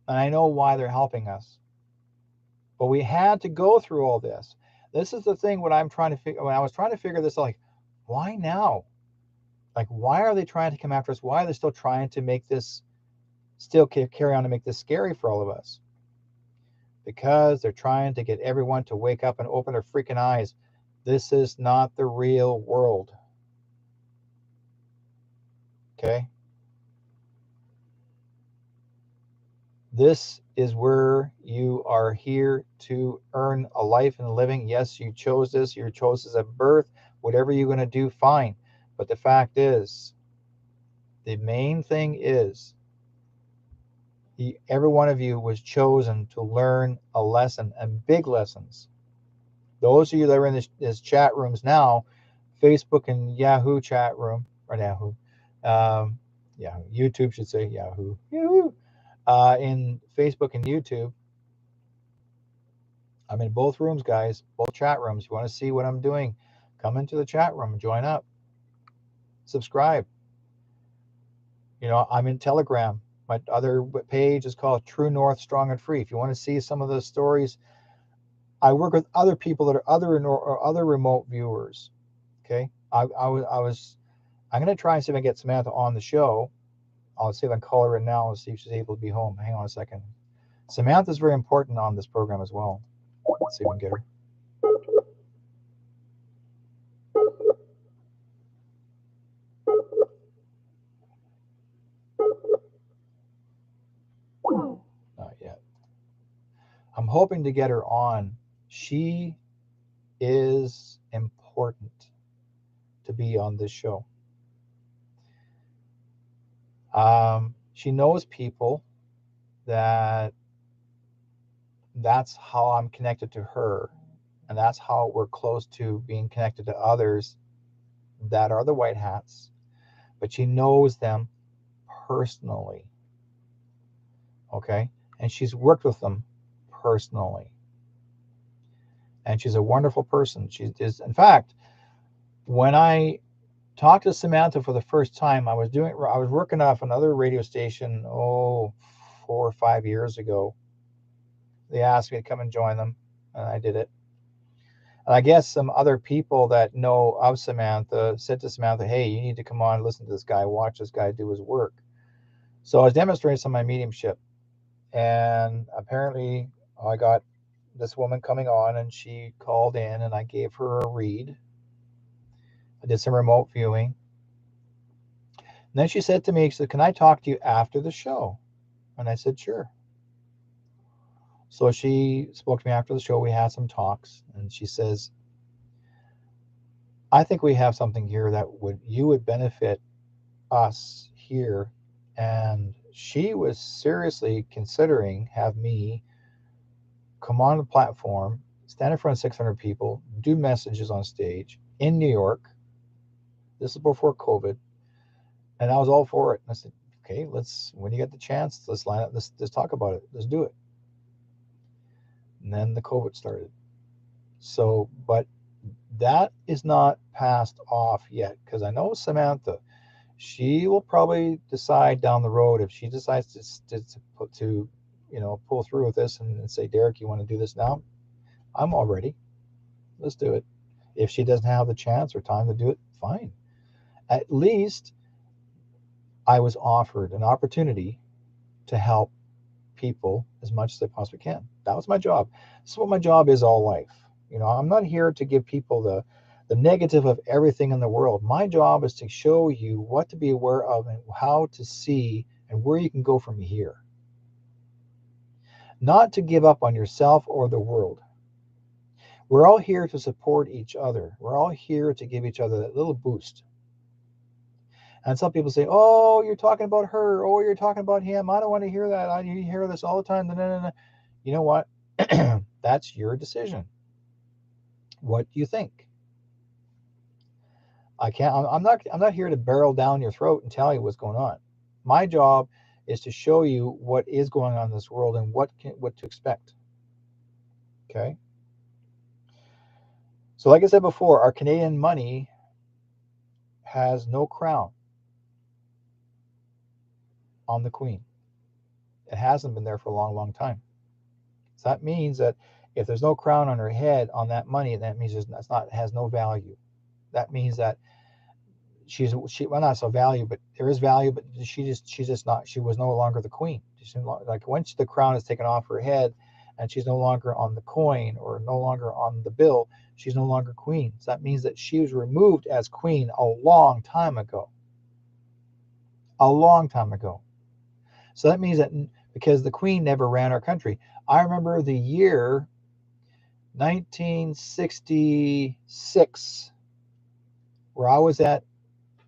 And I know why they're helping us. But we had to go through all this. This is the thing when I was trying to figure this out, like, why now? Like, why are they trying to come after us? Why are they still trying to make this, still carry on to make this scary for all of us? Because they're trying to get everyone to wake up and open their freaking eyes. This is not the real world. Okay? This is where you are here to earn a life and a living. Yes, you chose this. You chose this at birth. Whatever you're going to do, fine. But the fact is, the main thing is, every one of you was chosen to learn a lesson, and big lessons. Those of you that are in this chat rooms now, Facebook and Yahoo chat room, or Yahoo, Yahoo, YouTube should say Yahoo, in Facebook and YouTube. I'm in both rooms, guys, both chat rooms. You want to see what I'm doing? Come into the chat room, join up, subscribe. I'm in Telegram. My other page is called True North Strong and Free. If you want to see some of the stories, I work with other people that are other remote viewers. Okay, I'm going to try and see if I can get Samantha on the show. I'll see if I can call her in now and see if she's able to be home. Hang on a second. Samantha's very important on this program as well. Let's see if we can get her. Not yet. I'm hoping to get her on. She is important to be on this show. She knows people that's how I'm connected to her, and that's how we're close to being connected to others that are the white hats, but she knows them personally. Okay, and she's worked with them personally, and she's a wonderful person. She is, in fact, when I talked to Samantha for the first time, I was working off another radio station 4 or 5 years ago. They asked me to come and join them, and I did it. And I guess some other people that know of Samantha said to Samantha, hey, you need to come on, listen to this guy, watch this guy do his work. So I was demonstrating some of my mediumship, and apparently I got this woman coming on, and she called in, and I gave her a read. I did some remote viewing. And then she said to me, she said, can I talk to you after the show? And I said, sure. So she spoke to me after the show. We had some talks, and she says, I think we have something here that would benefit us here. And she was seriously considering have me come on the platform, stand in front of 600 people, do messages on stage in New York. This is before COVID. And I was all for it. And I said, okay, when you get the chance, let's line up, let's talk about it. Let's do it. And then the COVID started. So, but that is not passed off yet, because I know Samantha, she will probably decide down the road, if she decides to pull through with this and say, Derek, you want to do this now? I'm all ready. Let's do it. If she doesn't have the chance or time to do it, fine. At least I was offered an opportunity to help people as much as I possibly can. That was my job. This is what my job is all life. I'm not here to give people the negative of everything in the world. My job is to show you what to be aware of and how to see and where you can go from here. Not to give up on yourself or the world. We're all here to support each other. We're all here to give each other that little boost. And some people say, oh, you're talking about her. Oh, you're talking about him. I don't want to hear that. You hear this all the time. You know what? That's your decision. What do you think? I'm not here to barrel down your throat and tell you what's going on. My job is to show you what is going on in this world and what to expect. Okay? So like I said before, our Canadian money has no crown on the Queen. It hasn't been there for a long, long time. So that means that if there's no crown on her head on that money, that means it has no value. That means that she not so value, but there is value, but she was no longer the queen. Like once the crown is taken off her head and she's no longer on the coin or no longer on the bill, she's no longer queen. So that means that she was removed as queen a long time ago. A long time ago. So that means that because the queen never ran our country. I remember the year 1966, where I was at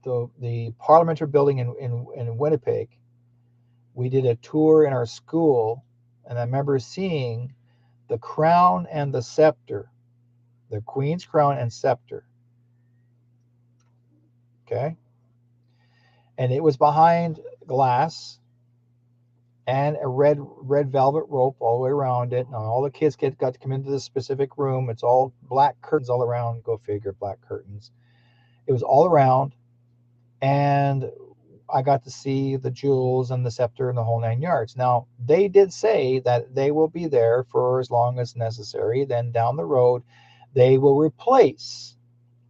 the parliamentary building in Winnipeg. We did a tour in our school, and I remember seeing the crown and the scepter, the Queen's crown and scepter. Okay? And it was behind glass and a red velvet rope all the way around it. And all the kids got to come into this specific room. It's all black curtains all around. Go figure, black curtains. It was all around. And I got to see the jewels and the scepter and the whole 9 yards. Now, they did say that they will be there for as long as necessary. Then down the road, they will replace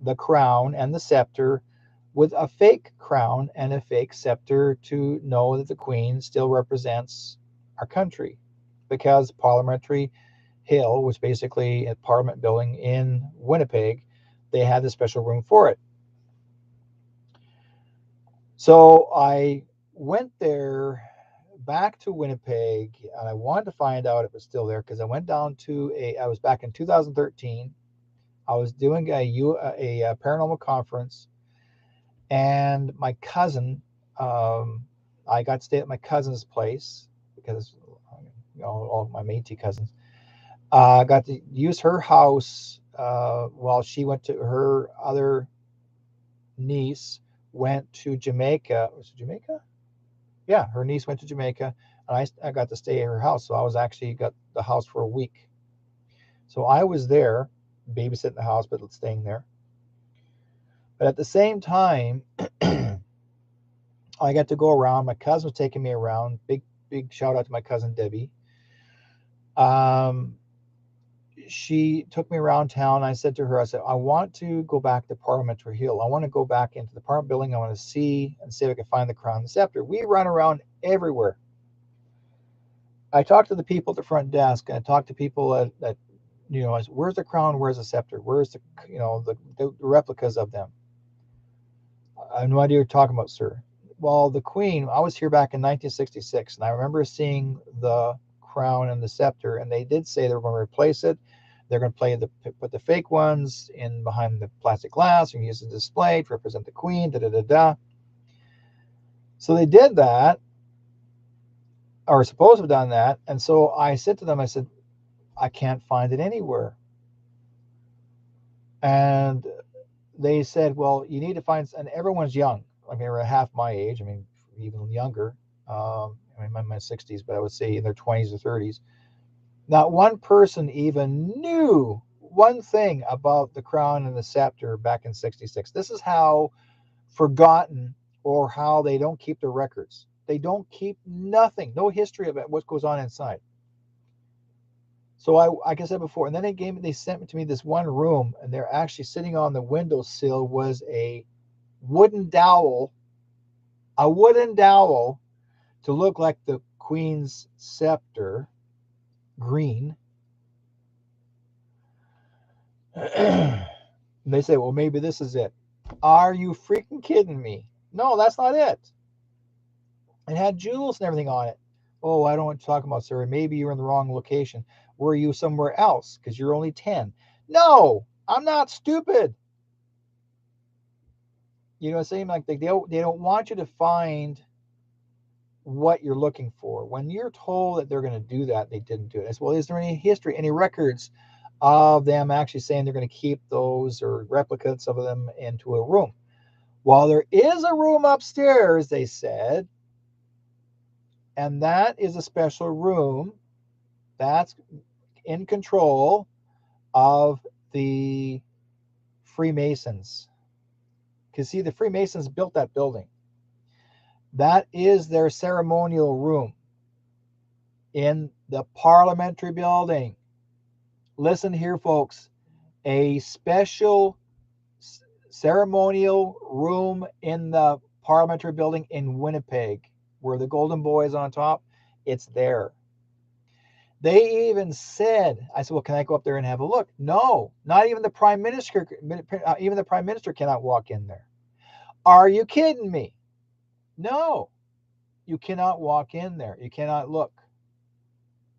the crown and the scepter with a fake crown and a fake scepter to know that the Queen still represents our country. Because Parliamentary Hill was basically a Parliament building in Winnipeg, they had a special room for it. So I went there back to Winnipeg, and I wanted to find out if it was still there, because I went down to I was back in 2013. I was doing a paranormal conference, and my cousin, I got to stay at my cousin's place because all my Métis cousins. Got to use her house while she went to her other niece went to Jamaica. Was it Jamaica? Yeah, her niece went to Jamaica, and I got to stay at her house. So I was actually got the house for a week. So I was there, babysitting the house, but staying there. But at the same time, I got to go around. My cousin was taking me around. Big shout out to my cousin Debbie. She took me around town. I said to her, I said, I want to go back to Parliamentary Hill. I want to go back into the Parliament building. I want to see if I can find the crown and the scepter. We run around everywhere. I talked to the people at the front desk, and I talked to people that I said, where's the crown? Where's the scepter? Where's the replicas of them? I have no idea what you're talking about, sir. Well, the Queen, I was here back in 1966, and I remember seeing the crown and the scepter, and they did say they were going to replace it. They're going to put the fake ones in behind the plastic glass and use the display to represent the Queen. So they did that, or supposed to have done that. And so I said to them, I said, I can't find it anywhere. And they said, well, you need to find, and everyone's young. I mean, they're half my age. I mean, even younger. I mean, I'm in my 60s, but I would say in their 20s or 30s. Not one person even knew one thing about the crown and the scepter back in 66. This is how forgotten, or how they don't keep their records. They don't keep nothing, no history of it, what goes on inside. So like I said before, and then they sent me to me this one room, and they're actually sitting on the windowsill was a wooden dowel, a wooden dowel to look like the queen's scepter, green. And they say, well, maybe this is it. Are you freaking kidding me? No, that's not it. It had jewels and everything on it. Oh, I don't want to talk about, sir. Maybe you're in the wrong location. Were you somewhere else? Because you're only 10. No, I'm not stupid. You know what I'm saying? Like they don't want you to find what you're looking for. When you're told that they're going to do that, they didn't do it. As well, is there any history, any records of them actually saying they're going to keep those or replicas of them into a room? Well, there is a room upstairs, they said, and that is a special room that's in control of the Freemasons. Because, see, the Freemasons built that building. That is their ceremonial room in the parliamentary building. Listen here, folks. A special ceremonial room in the parliamentary building in Winnipeg, where the Golden Boy is on top. It's there. They even said, I said, well, can I go up there and have a look? No, not even the prime minister. Even the prime minister cannot walk in there. Are you kidding me? No, you cannot walk in there. You cannot look.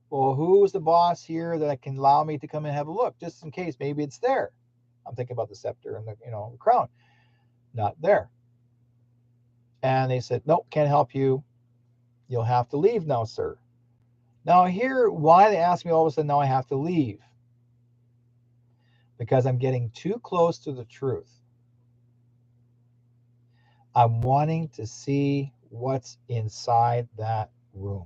Well, who's the boss here that can allow me to come and have a look, just in case maybe it's there? I'm thinking about the scepter and the crown. Not there. And they said, nope, can't help you. You'll have to leave now, sir. Now, here, why they asked me all of a sudden now I have to leave? Because I'm getting too close to the truth. I'm wanting to see what's inside that room.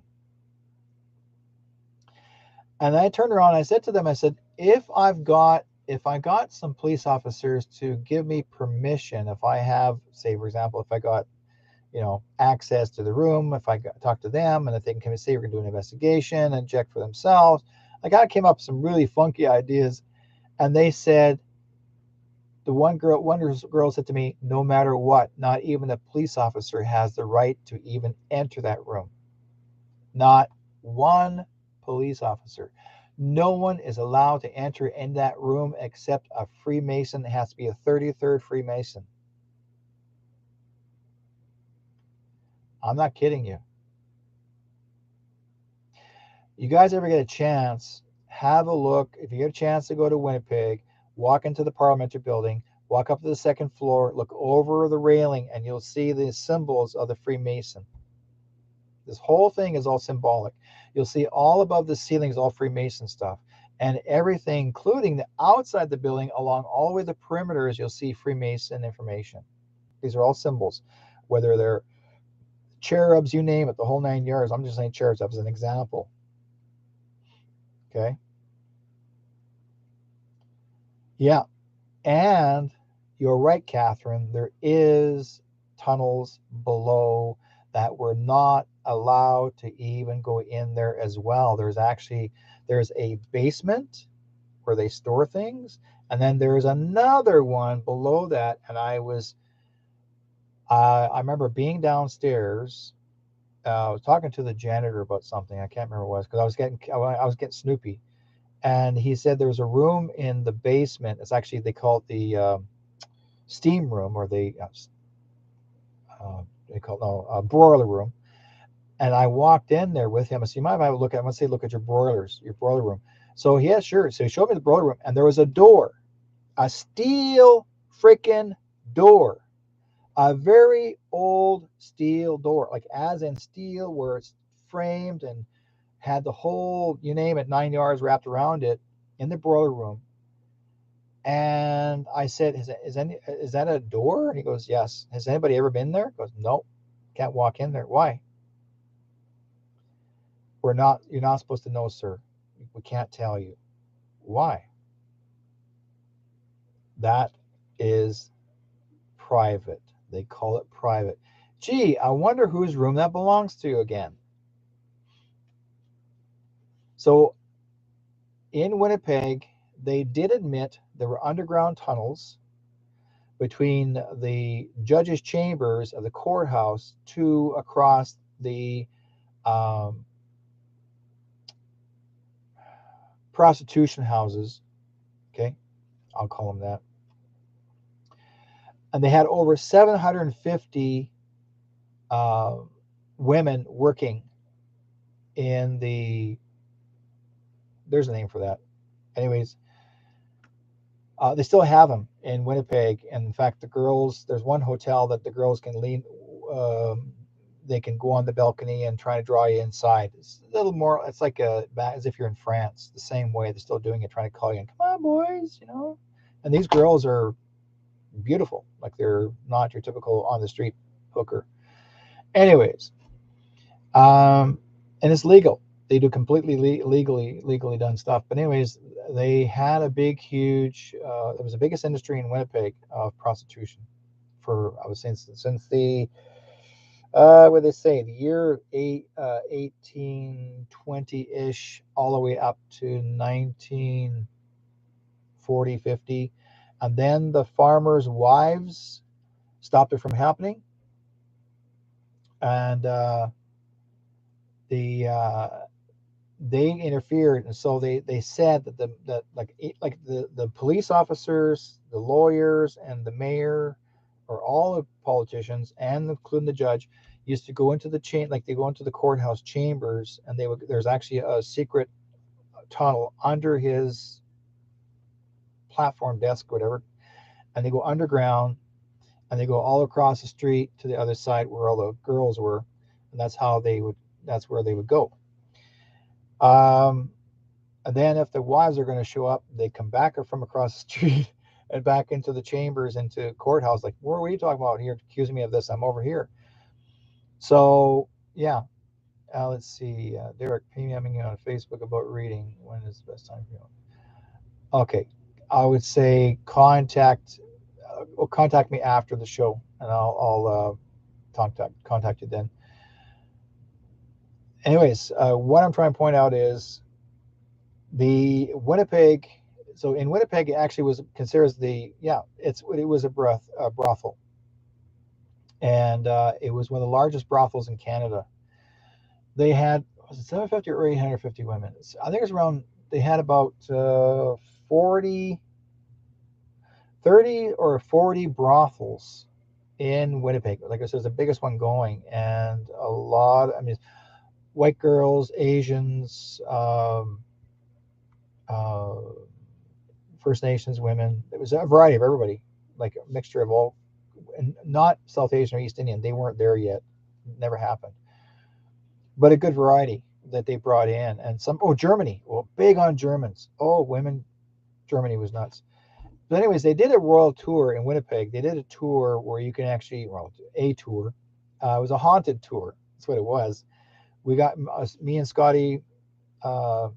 And I turned around and I said to them, I said, if I got some police officers to give me permission, if I have, say, for example, if I got, access to the room, if I talk to them and if they can come and say we're going to do an investigation and check for themselves, I came up with some really funky ideas. And they said, one girl said to me, no matter what, not even a police officer has the right to even enter that room. Not one police officer. No one is allowed to enter in that room except a Freemason. It has to be a 33rd Freemason. I'm not kidding you. You guys ever get a chance, have a look. If you get a chance to go to Winnipeg, walk into the parliamentary building, walk up to the second floor, look over the railing, and you'll see the symbols of the Freemason. This whole thing is all symbolic. You'll see all above the ceiling is all Freemason stuff. And everything, including the outside the building, along all the way to the perimeters, you'll see Freemason information. These are all symbols, whether they're cherubs, you name it, the whole 9 yards. I'm just saying cherubs as an example. Okay. Yeah. And you're right, Catherine. There is tunnels below that we're not allowed to even go in there as well. There's a basement where they store things, and then there's another one below that. And I remember being downstairs. I was talking to the janitor about something. I can't remember what it was because I was getting snoopy, and he said there was a room in the basement. It's actually, they call it the steam room, or they call it, no, broiler room. And I walked in there with him. I said, you might have a look at. I want to say, look at your boiler room. So yeah, sure. So he showed me the boiler room, and there was a door, a steel freaking door, a very old steel door, like as in steel, where it's framed and had the whole, you name it, 9 yards wrapped around it, in the boiler room. And I said, is that a door? And he goes, yes. Has anybody ever been there? He goes, no, can't walk in there. Why? You're not supposed to know, sir. We can't tell you. Why? That is private. They call it private. Gee, I wonder whose room that belongs to again. So in Winnipeg, they did admit there were underground tunnels between the judge's chambers of the courthouse to across the um, prostitution houses. Okay, I'll call them that. And they had over 750 uh, women working in the. There's a name for that. Anyways, they still have them in Winnipeg. And in fact, the girls, there's one hotel that the girls can lean, they can go on the balcony and try to draw you inside. It's a little more, it's like as if you're in France, the same way. They're still doing it, trying to call you in. Come on, boys, you know. And these girls are beautiful. Like they're not your typical on the street hooker. Anyways, and it's legal. They do completely legally done stuff. But anyways, they had a big, huge. It was the biggest industry in Winnipeg of prostitution for I was saying since the what they say the year 1820-ish all the way up to 1940, 50, and then the farmers' wives stopped it from happening, and the they interfered, and so they said that the police officers, the lawyers, and the mayor, or all the politicians, and including the judge, used to go into the like they go into the courthouse chambers, and there's actually a secret tunnel under his platform desk, whatever, and they go underground, and they go all across the street to the other side where all the girls were, and that's where they would go. And then if the wives are going to show up, they come back from across the street and back into the chambers, into courthouse. Like, what are you talking about here? Accusing me of this. I'm over here. So, yeah. Let's see. Derek, PMing you on Facebook about reading. When is the best time for you? Okay. I would say contact me after the show, and I'll contact you then. Anyways, what I'm trying to point out is the Winnipeg. So in Winnipeg, it actually was considered it was a brothel, and it was one of the largest brothels in Canada. They had, was it 750 or 850 women? I think it was around. They had about 40, 30 or 40 brothels in Winnipeg. Like I said, it's the biggest one going, and a lot. I mean, white girls, Asians. First Nations women. It was a variety of everybody, like a mixture of all, and not South Asian or East Indian. They weren't there yet. Never happened. But a good variety that they brought in. And Germany. Well, big on Germans. Oh, women. Germany was nuts. But anyways, they did a royal tour in Winnipeg. They did a tour where you can actually, a tour. It was a haunted tour. That's what it was. We got me and Scotty, and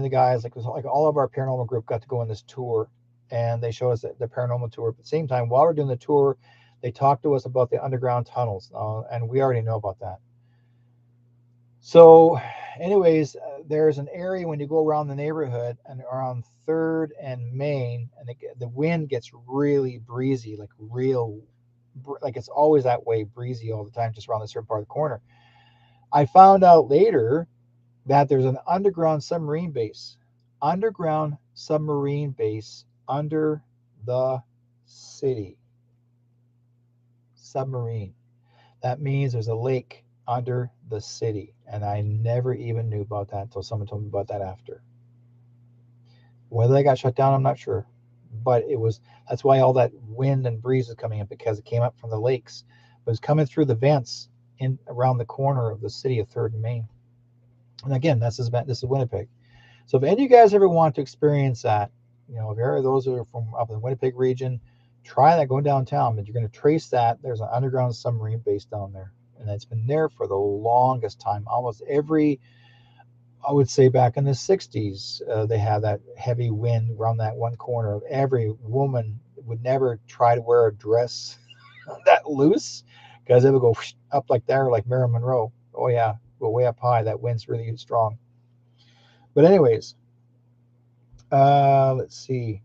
the guys, like all of our paranormal group got to go on this tour, and they showed us the paranormal tour. But at the same time, while we're doing the tour, they talked to us about the underground tunnels, and we already know about that. So, anyways, there's an area when you go around the neighborhood and around 3rd and Main, and the wind gets really breezy, like it's always that way, breezy all the time, just around this certain part of the corner. I found out later that there's an underground submarine base under the city. Submarine. That means there's a lake under the city. And I never even knew about that until someone told me about that after. Whether they got shut down, I'm not sure. But that's why all that wind and breeze is coming in, because it came up from the lakes. It was coming through the vents in around the corner of the city of 3rd and Main. And again, this is Winnipeg. So if any of you guys ever want to experience that, You know, if you're those who are from up in the Winnipeg region, try that going downtown. But you're going to trace that. There's an underground submarine base down there, and it's been there for the longest time. Almost every, I would say, back in the 60s, they had that heavy wind around that one corner. Every woman would never try to wear a dress that loose because it would go up like that, or like Marilyn Monroe. Oh yeah, go way up high. That wind's really strong. But anyways, let's see.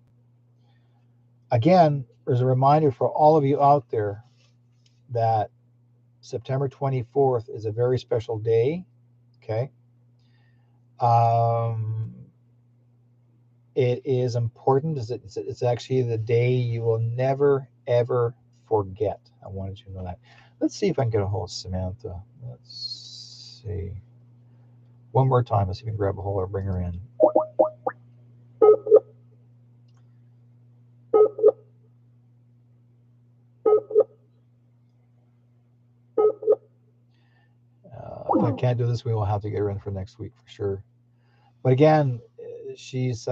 Again, there's a reminder for all of you out there that September 24th is a very special day. Okay. Um, it is important. It's actually the day you will never, ever forget. I wanted you to know that. Let's see if I can get a hold of Samantha. Let's see. One more time. Let's see if we can grab a hold or bring her in. If I can't do this, we will have to get her in for next week for sure. But again, she's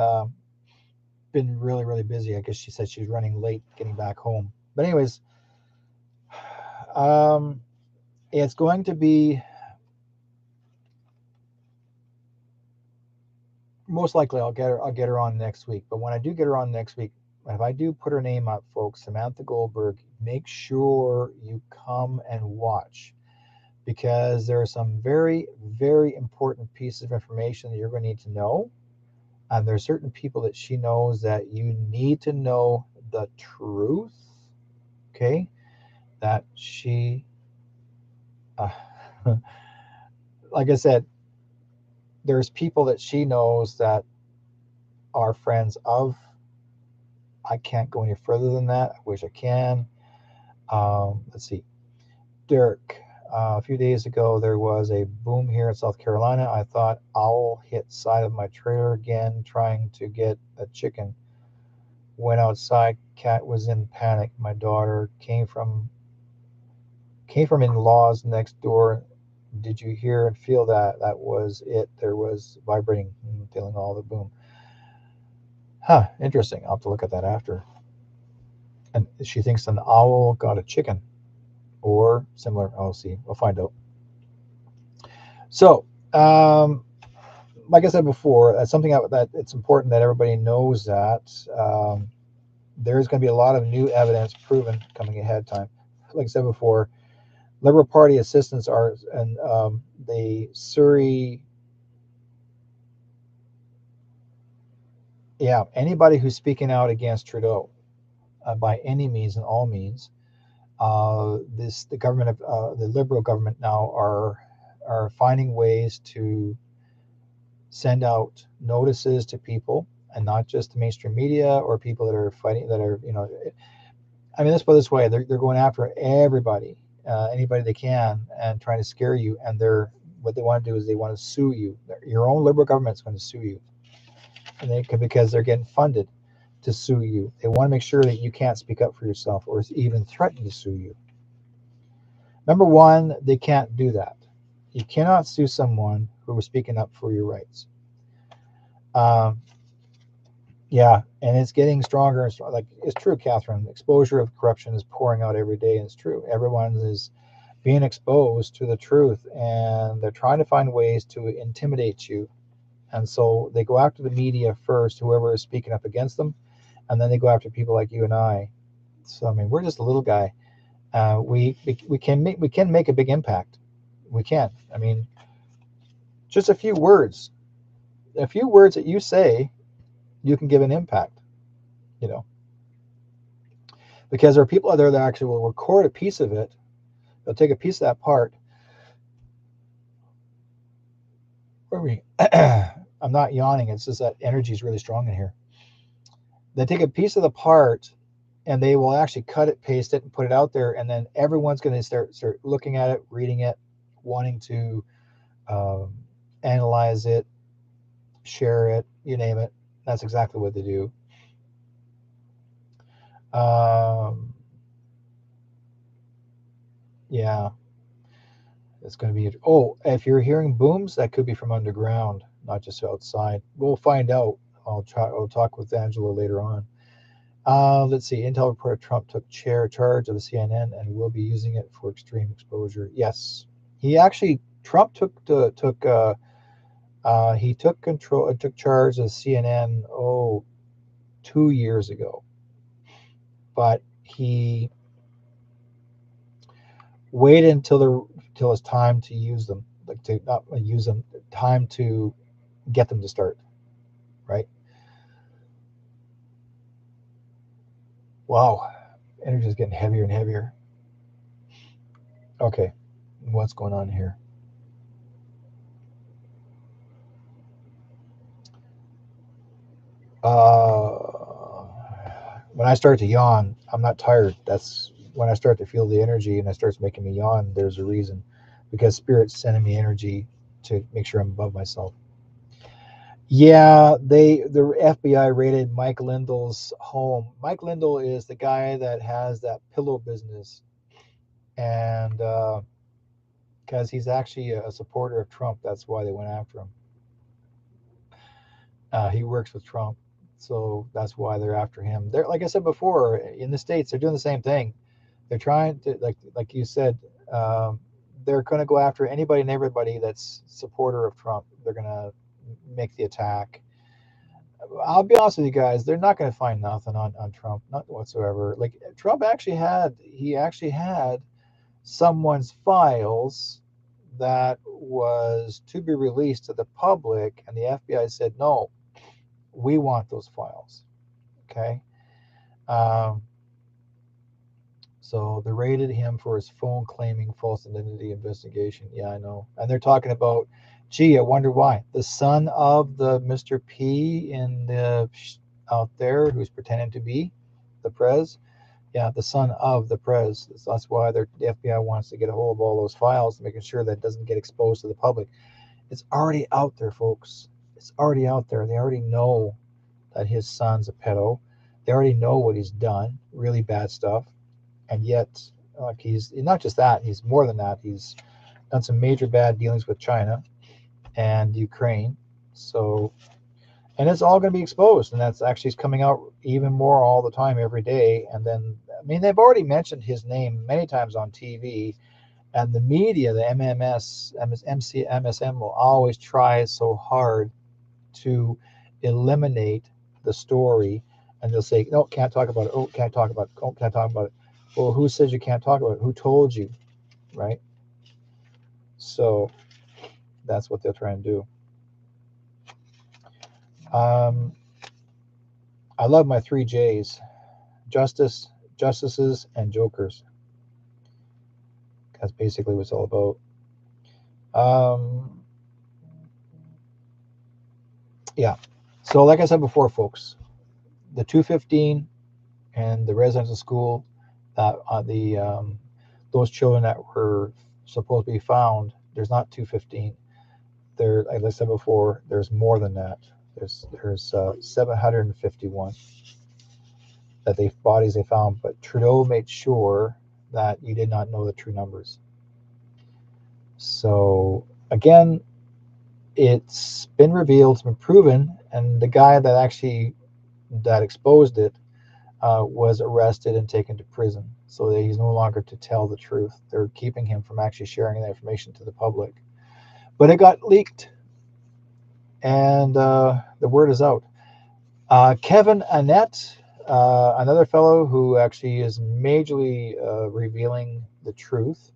been really, really busy. I guess she said she's running late getting back home. But anyways, um, it's going to be most likely I'll get her on next week. But when I do get her on next week, if I do put her name up, folks, Samantha Goldberg, make sure you come and watch because there are some very, very important pieces of information that you're going to need to know. And there are certain people that she knows that you need to know the truth. Okay, that she, uh, like I said, there's people that she knows that are friends of. I can't go any further than that. I wish I can. Let's see. Dirk, a few days ago, there was a boom here in South Carolina. I thought owl hit side of my trailer again, trying to get a chicken. Went outside. Cat was in panic. My daughter came from in-laws next door. Did you hear and feel that? That was it. There was vibrating, feeling all the boom. Huh, interesting. I'll have to look at that after. And she thinks an owl got a chicken or similar. I'll see. We'll find out. So, like I said before, that's something that it's important that everybody knows that there's going to be a lot of new evidence proven coming ahead of time. Like I said before, Liberal Party assistants are and the Surrey. Yeah, anybody who's speaking out against Trudeau by any means and all means, the government of the Liberal government now are finding ways to send out notices to people, and not just the mainstream media or people that are fighting that are I mean, let's put it this way: they're going after everybody, anybody they can, and trying to scare you. And what they want to do is they want to sue you. Your own Liberal government is going to sue you, and because they're getting funded to sue you. They want to make sure that you can't speak up for yourself or even threaten to sue you. Number one, they can't do that. You cannot sue someone who was speaking up for your rights. Um, yeah, and it's getting stronger and stronger. Like it's true, Catherine. Exposure of corruption is pouring out every day, and it's true. Everyone is being exposed to the truth, and they're trying to find ways to intimidate you. And so they go after the media first, whoever is speaking up against them, and then they go after people like you and I. So I mean, we're just a little guy. We can make a big impact. We can. I mean, just a few words that you say, you can give an impact. You know, because there are people out there that actually will record a piece of it. They'll take a piece of that part. I'm not yawning. It's just that energy is really strong in here. They take a piece of the part and they will actually cut it, paste it, and put it out there, and then everyone's going to start looking at it, reading it, wanting to um, analyze it, share it, you name it. That's exactly what they do. Um, yeah, it's going to be. Oh, if you're hearing booms, that could be from underground, not just outside. We'll find out. I'll talk with Angela later on. Let's see. Intel reported Trump took charge of the CNN and will be using it for extreme exposure. Yes, he actually Trump he took control, took charge of CNN 2 years ago, but he waited until it's time to use them, like to not use them, time to get them to start, right? Wow, energy is getting heavier and heavier. Okay, what's going on here? When I start to yawn, I'm not tired. That's when I start to feel the energy and it starts making me yawn. There's a reason, because spirit's sending me energy to make sure I'm above myself. Yeah, the FBI raided Mike Lindell's home. Mike Lindell is the guy that has that pillow business, and because he's actually a supporter of Trump, that's why they went after him. He works with Trump, so that's why they're after him. They're, like I said before, in the states they're doing the same thing. They're trying to, like you said, um, they're going to go after anybody and everybody that's supporter of Trump. They're going to make the attack. I'll be honest with you guys, they're not going to find nothing on Trump, not whatsoever. Like Trump actually had someone's files that was to be released to the public, and the FBI said no, we want those files. Okay. Um, so they raided him for his phone claiming false identity investigation. Yeah, I know. And they're talking about, gee, I wonder why. The son of the Mr. P in the out there who's pretending to be the Prez. Yeah, the son of the Prez. That's why the FBI wants to get a hold of all those files, making sure that it doesn't get exposed to the public. It's already out there, folks. It's already out there. They already know that his son's a pedo. They already know what he's done, really bad stuff. And yet, like he's not just that, he's more than that. He's done some major bad dealings with China and Ukraine. So, and it's all going to be exposed. And that's actually coming out even more all the time, every day. And then, I mean, they've already mentioned his name many times on TV. And the media, the MMS, MC, MSM will always try so hard to eliminate the story, and they'll say, no, can't talk about it. Oh, can't talk about it. Oh, can't talk about it. Well, who says you can't talk about it? Who told you? Right? So that's what they'll try and do. Um, I love my 3 J's: justices, and jokers. That's basically what it's all about. Yeah. So, like I said before, folks, the 215 and the residential school, that the those children that were supposed to be found, there's not 215. There, like I said before, there's more than that. There's 751 that bodies they found, but Trudeau made sure that you did not know the true numbers. So again, it's been revealed, it's been proven, and the guy that exposed it was arrested and taken to prison. So that he's no longer to tell the truth. They're keeping him from actually sharing that information to the public. But it got leaked, and the word is out. Kevin Annett, another fellow who actually is majorly revealing the truth.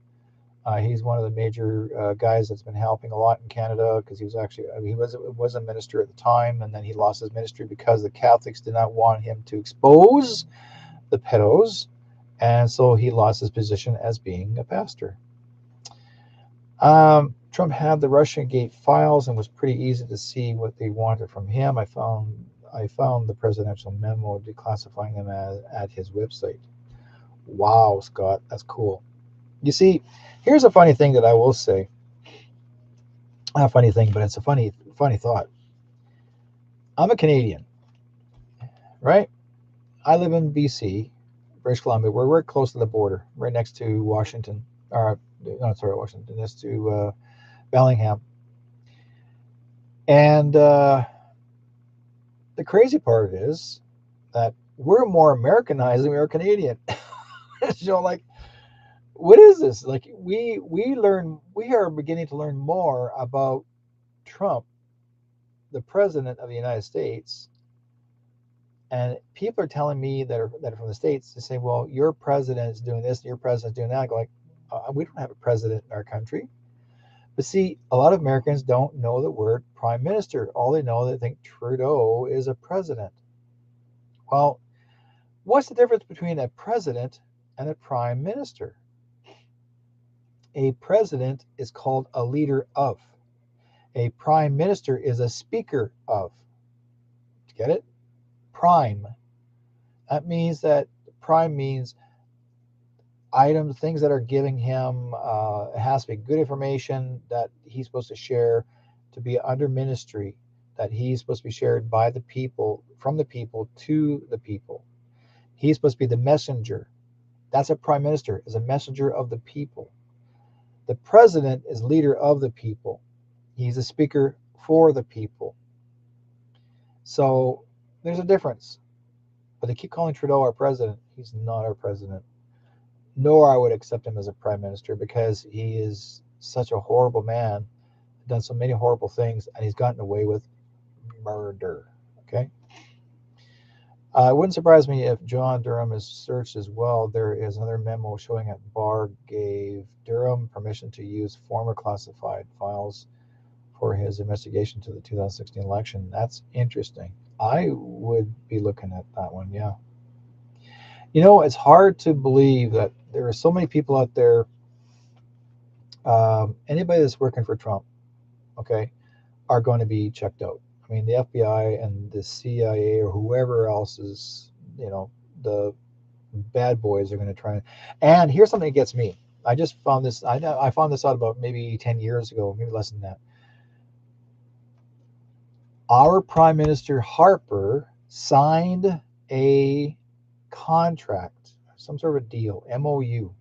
He's one of the major guys that's been helping a lot in Canada, because he was actually he was a minister at the time, and then he lost his ministry because the Catholics did not want him to expose the pedos, and so he lost his position as being a pastor. Trump had the Russian Gate files, and it was pretty easy to see what they wanted from him. I found the presidential memo declassifying them at his website. Wow, Scott, that's cool. You see, here's a funny thing that I will say. Not a funny thing, but it's a funny thought. I'm a Canadian, right? I live in BC, British Columbia. We're close to the border, right next to Washington. No, sorry, Washington. Next to Bellingham. And the crazy part is that we're more Americanized than we are Canadian. Like, what is this? Like, we are beginning to learn more about Trump, the president of the United States, and people are telling me that are from the States to say, well, your president is doing this, and your president is doing that. I go like, we don't have a president in our country. But see, a lot of Americans don't know the word prime minister. All they know, they think Trudeau is a president. Well, what's the difference between a president and a prime minister? A president is called a leader of. A prime minister is a speaker of. Get it? Prime. That means that prime means items, things that are giving him, it has to be good information that he's supposed to share, to be under ministry, that he's supposed to be shared by the people, from the people to the people. He's supposed to be the messenger. That's a prime minister, is a messenger of the people. The president is leader of the people. He's a speaker for the people. So there's a difference. But they keep calling Trudeau our president. He's not our president. Nor I would accept him as a prime minister, because he is such a horrible man, done so many horrible things, and he's gotten away with murder. Okay. It wouldn't surprise me if John Durham is searched as well. There is another memo showing that Barr gave Durham permission to use former classified files for his investigation to the 2016 election. That's interesting. I would be looking at that one, yeah. It's hard to believe that there are so many people out there. Anybody that's working for Trump, okay, are going to be checked out. I mean, the FBI and the CIA or whoever else is, the bad boys are going to try. And here's something that gets me. I just found this. I found this out about maybe 10 years ago, maybe less than that. Our Prime Minister Harper signed a contract, some sort of a deal, MOU,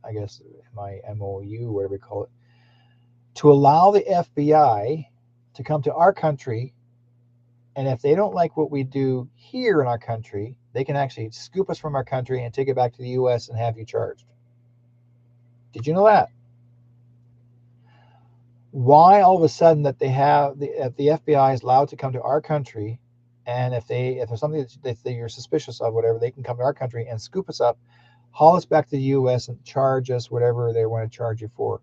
I guess, MOU, whatever you call it, to allow the FBI to come to our country. And if they don't like what we do here in our country, they can actually scoop us from our country and take it back to the US and have you charged. Did you know that? Why all of a sudden that if the FBI is allowed to come to our country, and if there's something that you're suspicious of, whatever, they can come to our country and scoop us up, haul us back to the US and charge us whatever they want to charge you for.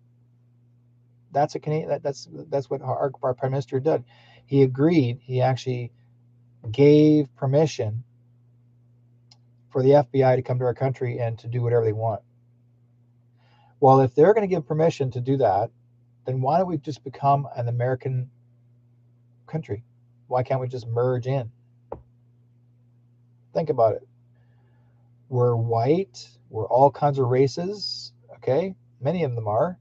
That's a Canadian. That's what our prime minister did. He agreed. He actually gave permission for the FBI to come to our country and to do whatever they want. Well, if they're going to give permission to do that, then why don't we just become an American country? Why can't we just merge in? Think about it. We're white. We're all kinds of races. Okay, many of them are.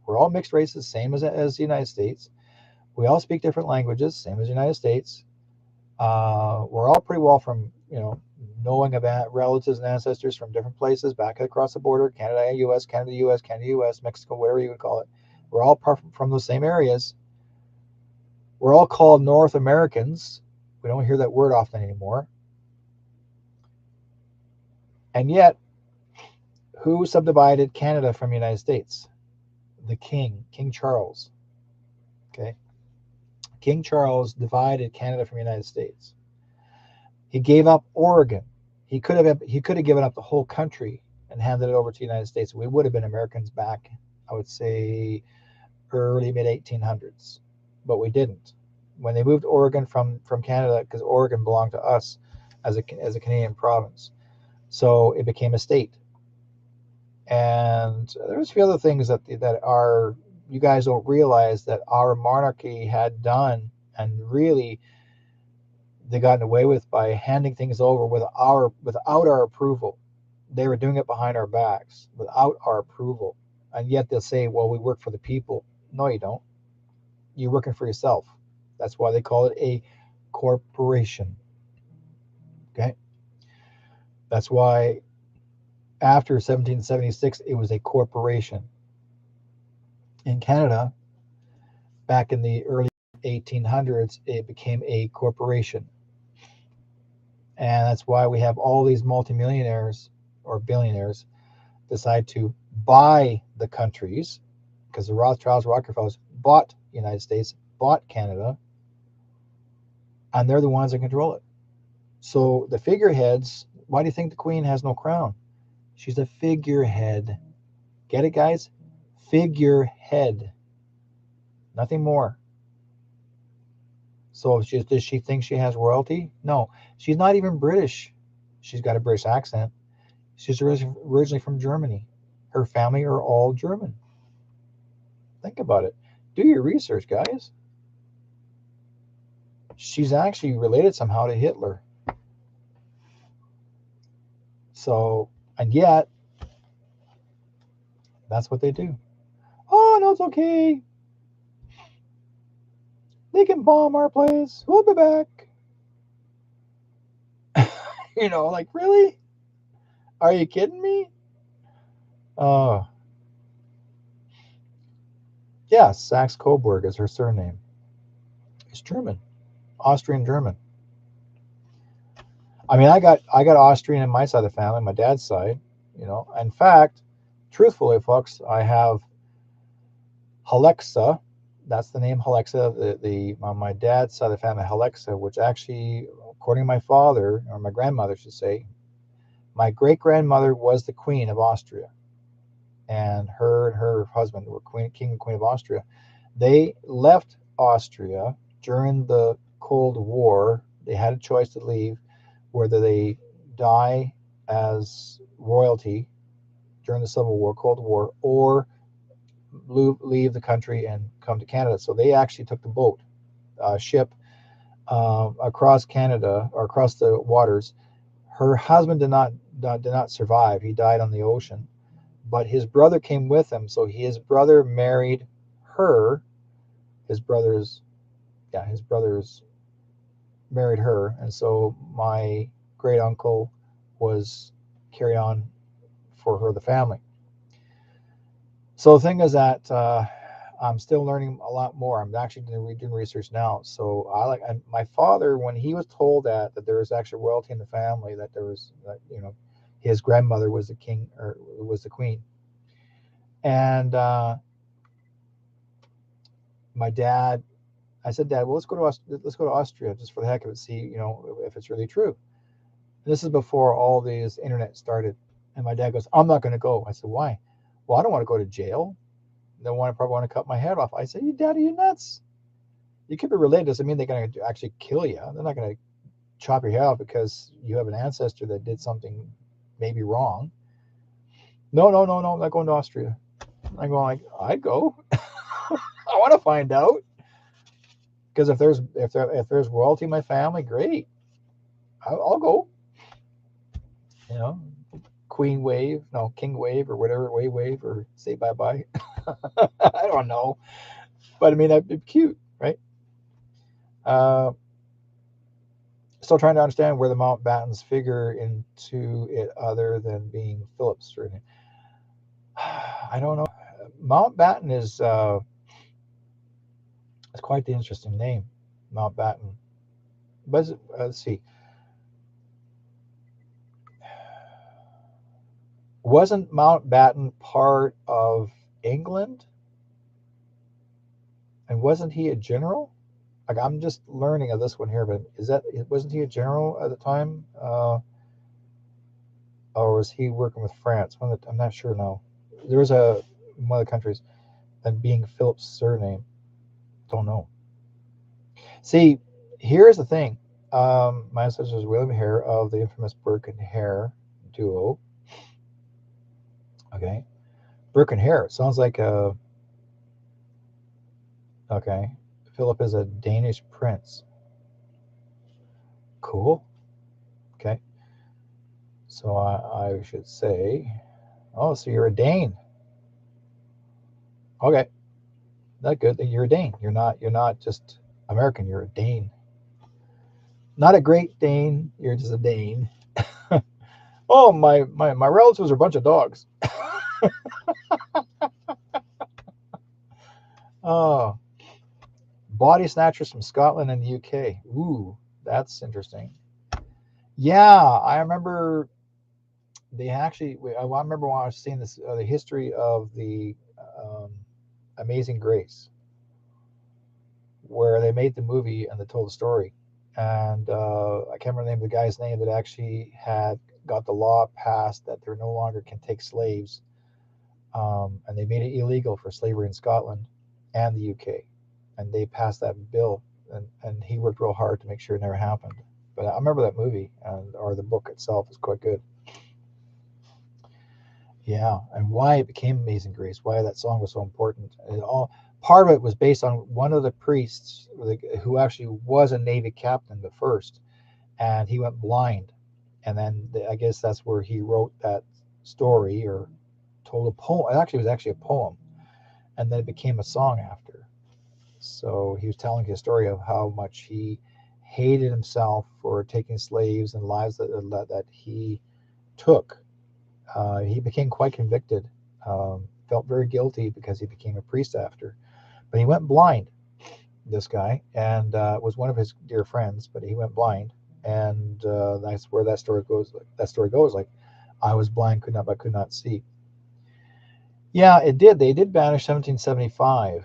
We're all mixed races, same as the United States. We all speak different languages, same as the United States. We're all pretty well from, knowing about relatives and ancestors from different places back across the border, Canada, US, Canada, US, Canada, US, Mexico, whatever you would call it. We're all from those same areas. We're all called North Americans. We don't hear that word often anymore. And yet, who subdivided Canada from the United States? The King Charles. Okay. King Charles divided Canada from the United States. He gave up Oregon. He could have given up the whole country and handed it over to the United States. We would have been Americans back, I would say, early mid 1800s, but we didn't. When they moved Oregon from Canada, because Oregon belonged to us as a Canadian province, so it became a state. And there's a few other things that are, you guys don't realize that our monarchy had done, and really they gotten away with by handing things over without our approval. They were doing it behind our backs without our approval. And yet they'll say, well, we work for the people. No, you don't. You're working for yourself. That's why they call it a corporation. Okay. That's why after 1776, it was a corporation. In Canada, back in the early 1800s, it became a corporation. And that's why we have all these multimillionaires or billionaires decide to buy the countries, because the Rothschilds, Rockefellers bought the United States, bought Canada, and they're the ones that control it. So the figureheads, why do you think the Queen has no crown? She's a figurehead. Get it, guys? Figurehead. Nothing more. So does she think she has royalty? No. She's not even British. She's got a British accent. She's originally from Germany. Her family are all German. Think about it. Do your research, guys. She's actually related somehow to Hitler. So, and yet, that's what they do. Oh, no, it's okay. They can bomb our place. We'll be back. Like, really? Are you kidding me? Oh, yeah, Saxe-Coburg is her surname. It's German, Austrian German. I mean, I got Austrian in my side of the family, my dad's side. In fact, truthfully, folks, I have Halexa. That's the name Halexa. The on my dad's side of the family, Halexa, which actually, according to my father or my grandmother, should say, my great grandmother was the Queen of Austria, and her husband were King and Queen of Austria. They left Austria during the Cold War. They had a choice to leave, whether they die as royalty during the Civil War, Cold War, or leave the country and come to Canada. So they actually took the boat, ship, across Canada or across the waters. Her husband did not survive. He died on the ocean, but his brother came with him. So his brother married her. His brothers married her, and so my great uncle was carried on for her, the family. So the thing is that I'm still learning a lot more. I'm actually doing research now. So and my father, when he was told that there was actually royalty in the family, that there was, his grandmother was the king or was the queen, and my dad, I said, Dad, well, let's go to Austria just for the heck of it, see if it's really true. And this is before all these internet started, and my dad goes, I'm not going to go. I said, why? Well, I don't want to go to jail. They probably want to cut my head off. I said, Dad, are you nuts? You could be related. Doesn't mean they're going to actually kill you. They're not going to chop your head off because you have an ancestor that did something maybe wrong. No, no, no, no. I'm not going to Austria. I'm going like, I'd go. I want to find out. Because if there's royalty in my family, great. I'll go. Queen wave, no, king wave, or whatever, wave, or say bye bye. I don't know, but I mean that'd be cute, right? Uh, Still trying to understand where the Mountbattens figure into it, other than being Philip's surname. I don't know. Mountbatten is quite the interesting name, Mountbatten. But let's see. Wasn't Mountbatten part of England? And wasn't he a general? Like, I'm just learning of this one here, but wasn't he a general at the time, or was he working with France? I'm not sure now. There was one of the countries, and being Philip's surname, don't know. See, here's the thing. My ancestor is William Hare of the infamous Burke and Hare duo. Okay, Burke and Hare sounds like a. Okay, Philip is a Danish prince. Cool. Okay. So I should say, oh, so you're a Dane. Okay, that's good. You're a Dane. You're not just American. You're a Dane. Not a Great Dane. You're just a Dane. Oh, my relatives are a bunch of dogs. Oh, body snatchers from Scotland and the UK. Ooh, that's interesting. Yeah, I remember they actually. I remember when I was seeing this the history of the um, Amazing Grace, where they made the movie and they told the story. And I can't remember the name of the guy's name that actually had got the law passed that there no longer can take slaves, and they made it illegal for slavery in Scotland and the UK, and they passed that bill, and he worked real hard to make sure it never happened. But I remember that movie, and or the book itself is quite good. Yeah, and why it became Amazing Grace, why that song was so important. And all part of it was based on one of the priests who actually was a Navy captain the first, and he went blind, and then I guess that's where he wrote that story or told a poem. It actually was actually a poem, and then it became a song after. So he was telling his story of how much he hated himself for taking slaves and lives that he took. He became quite convicted, felt very guilty because he became a priest after. But he went blind, this guy, and was one of his dear friends, but he went blind. And that's where that story goes. That story goes like, I was blind, could not, but could not see. Yeah, it did. They did banish 1775.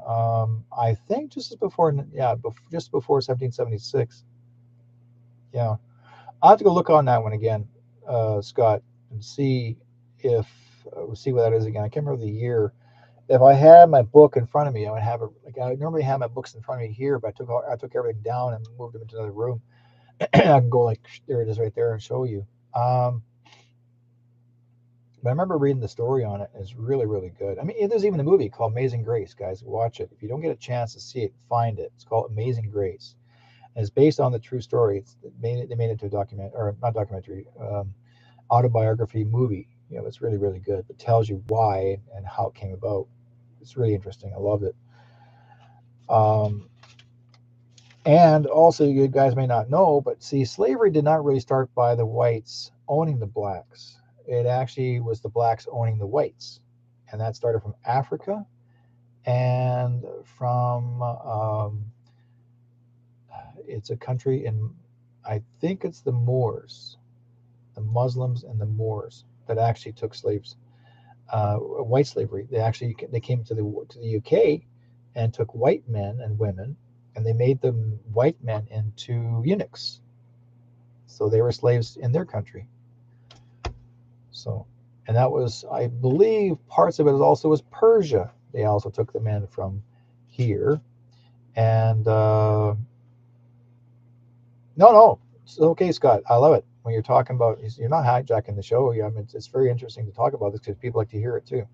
I think just as before, yeah, just before 1776. Yeah, I'll have to go look on that one again, Scott, and see if see what that is again. I can't remember the year. If I had my book in front of me, I would have it. Like I normally have my books in front of me here, but I took everything down and moved them into another room. I can go like there it is right there and show you. Um, but I remember reading the story on it. It's really really good. I mean, there's even a movie called Amazing Grace. Guys, watch it. If you don't get a chance to see it, find it. It's called Amazing Grace. And it's based on the true story. They made it to a document or not documentary, autobiography movie. It's really really good. It tells you why and how it came about. It's really interesting. I love it. Um, and also, you guys may not know, but see, slavery did not really start by the whites owning the blacks. It actually was the blacks owning the whites. And that started from Africa and from, it's a country in, I think it's the Moors, the Muslims and the Moors that actually took slaves, white slavery. They came to the UK and took white men and women, and they made them white men into eunuchs. So they were slaves in their country. So, and that was, I believe, parts of it also was Persia. They also took the men from here, and no, it's okay, Scott. I love it when you're talking about. You're not hijacking the show. I mean, it's very interesting to talk about this because people like to hear it too.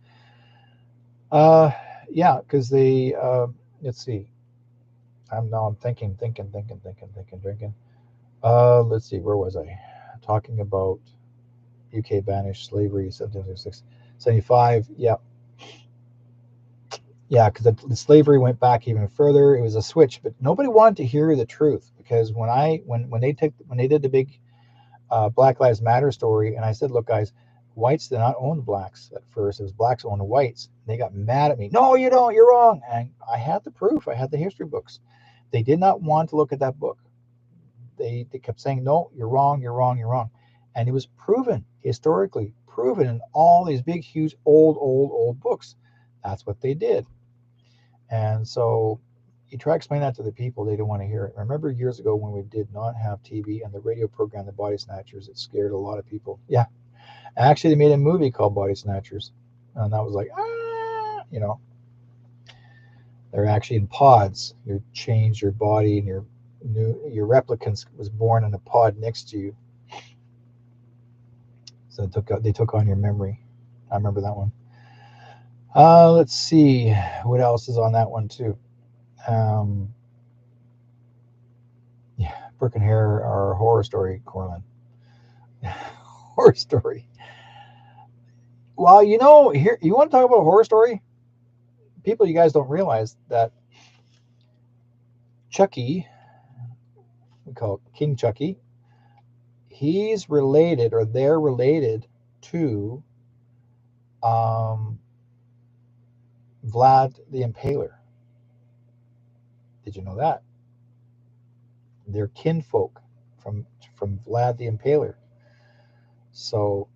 Uh, yeah, because they let's see. I'm thinking. Let's see. Where was I? Talking about UK banished slavery 1776, 75. Yeah, yeah, because the slavery went back even further. It was a switch, but nobody wanted to hear the truth because when they did the big Black Lives Matter story, and I said, look, guys, whites did not own blacks at first. It was blacks owned whites. They got mad at me. No, you don't. You're wrong. And I had the proof. I had the history books. They did not want to look at that book. They kept saying, no, you're wrong. You're wrong. You're wrong. And it was proven, historically proven in all these big, huge, old books. That's what they did. And so you try to explain that to the people, they don't want to hear it. I remember years ago when we did not have TV and the radio program, The Body Snatchers, it scared a lot of people. Yeah. Actually, they made a movie called Body Snatchers. And that was like, they're actually in pods. You change your body and your replicant was born in a pod next to you. So they took on your memory. I remember that one. Let's see what else is on that one too. Um, yeah, Brooke and Hare are a horror story, Corlin. Horror story. Well, here you want to talk about a horror story? People, you guys don't realize that Chucky, we call it King Chucky, he's related or they're related to um, Vlad the Impaler. Did you know that? They're kinfolk from from Vlad the Impaler. So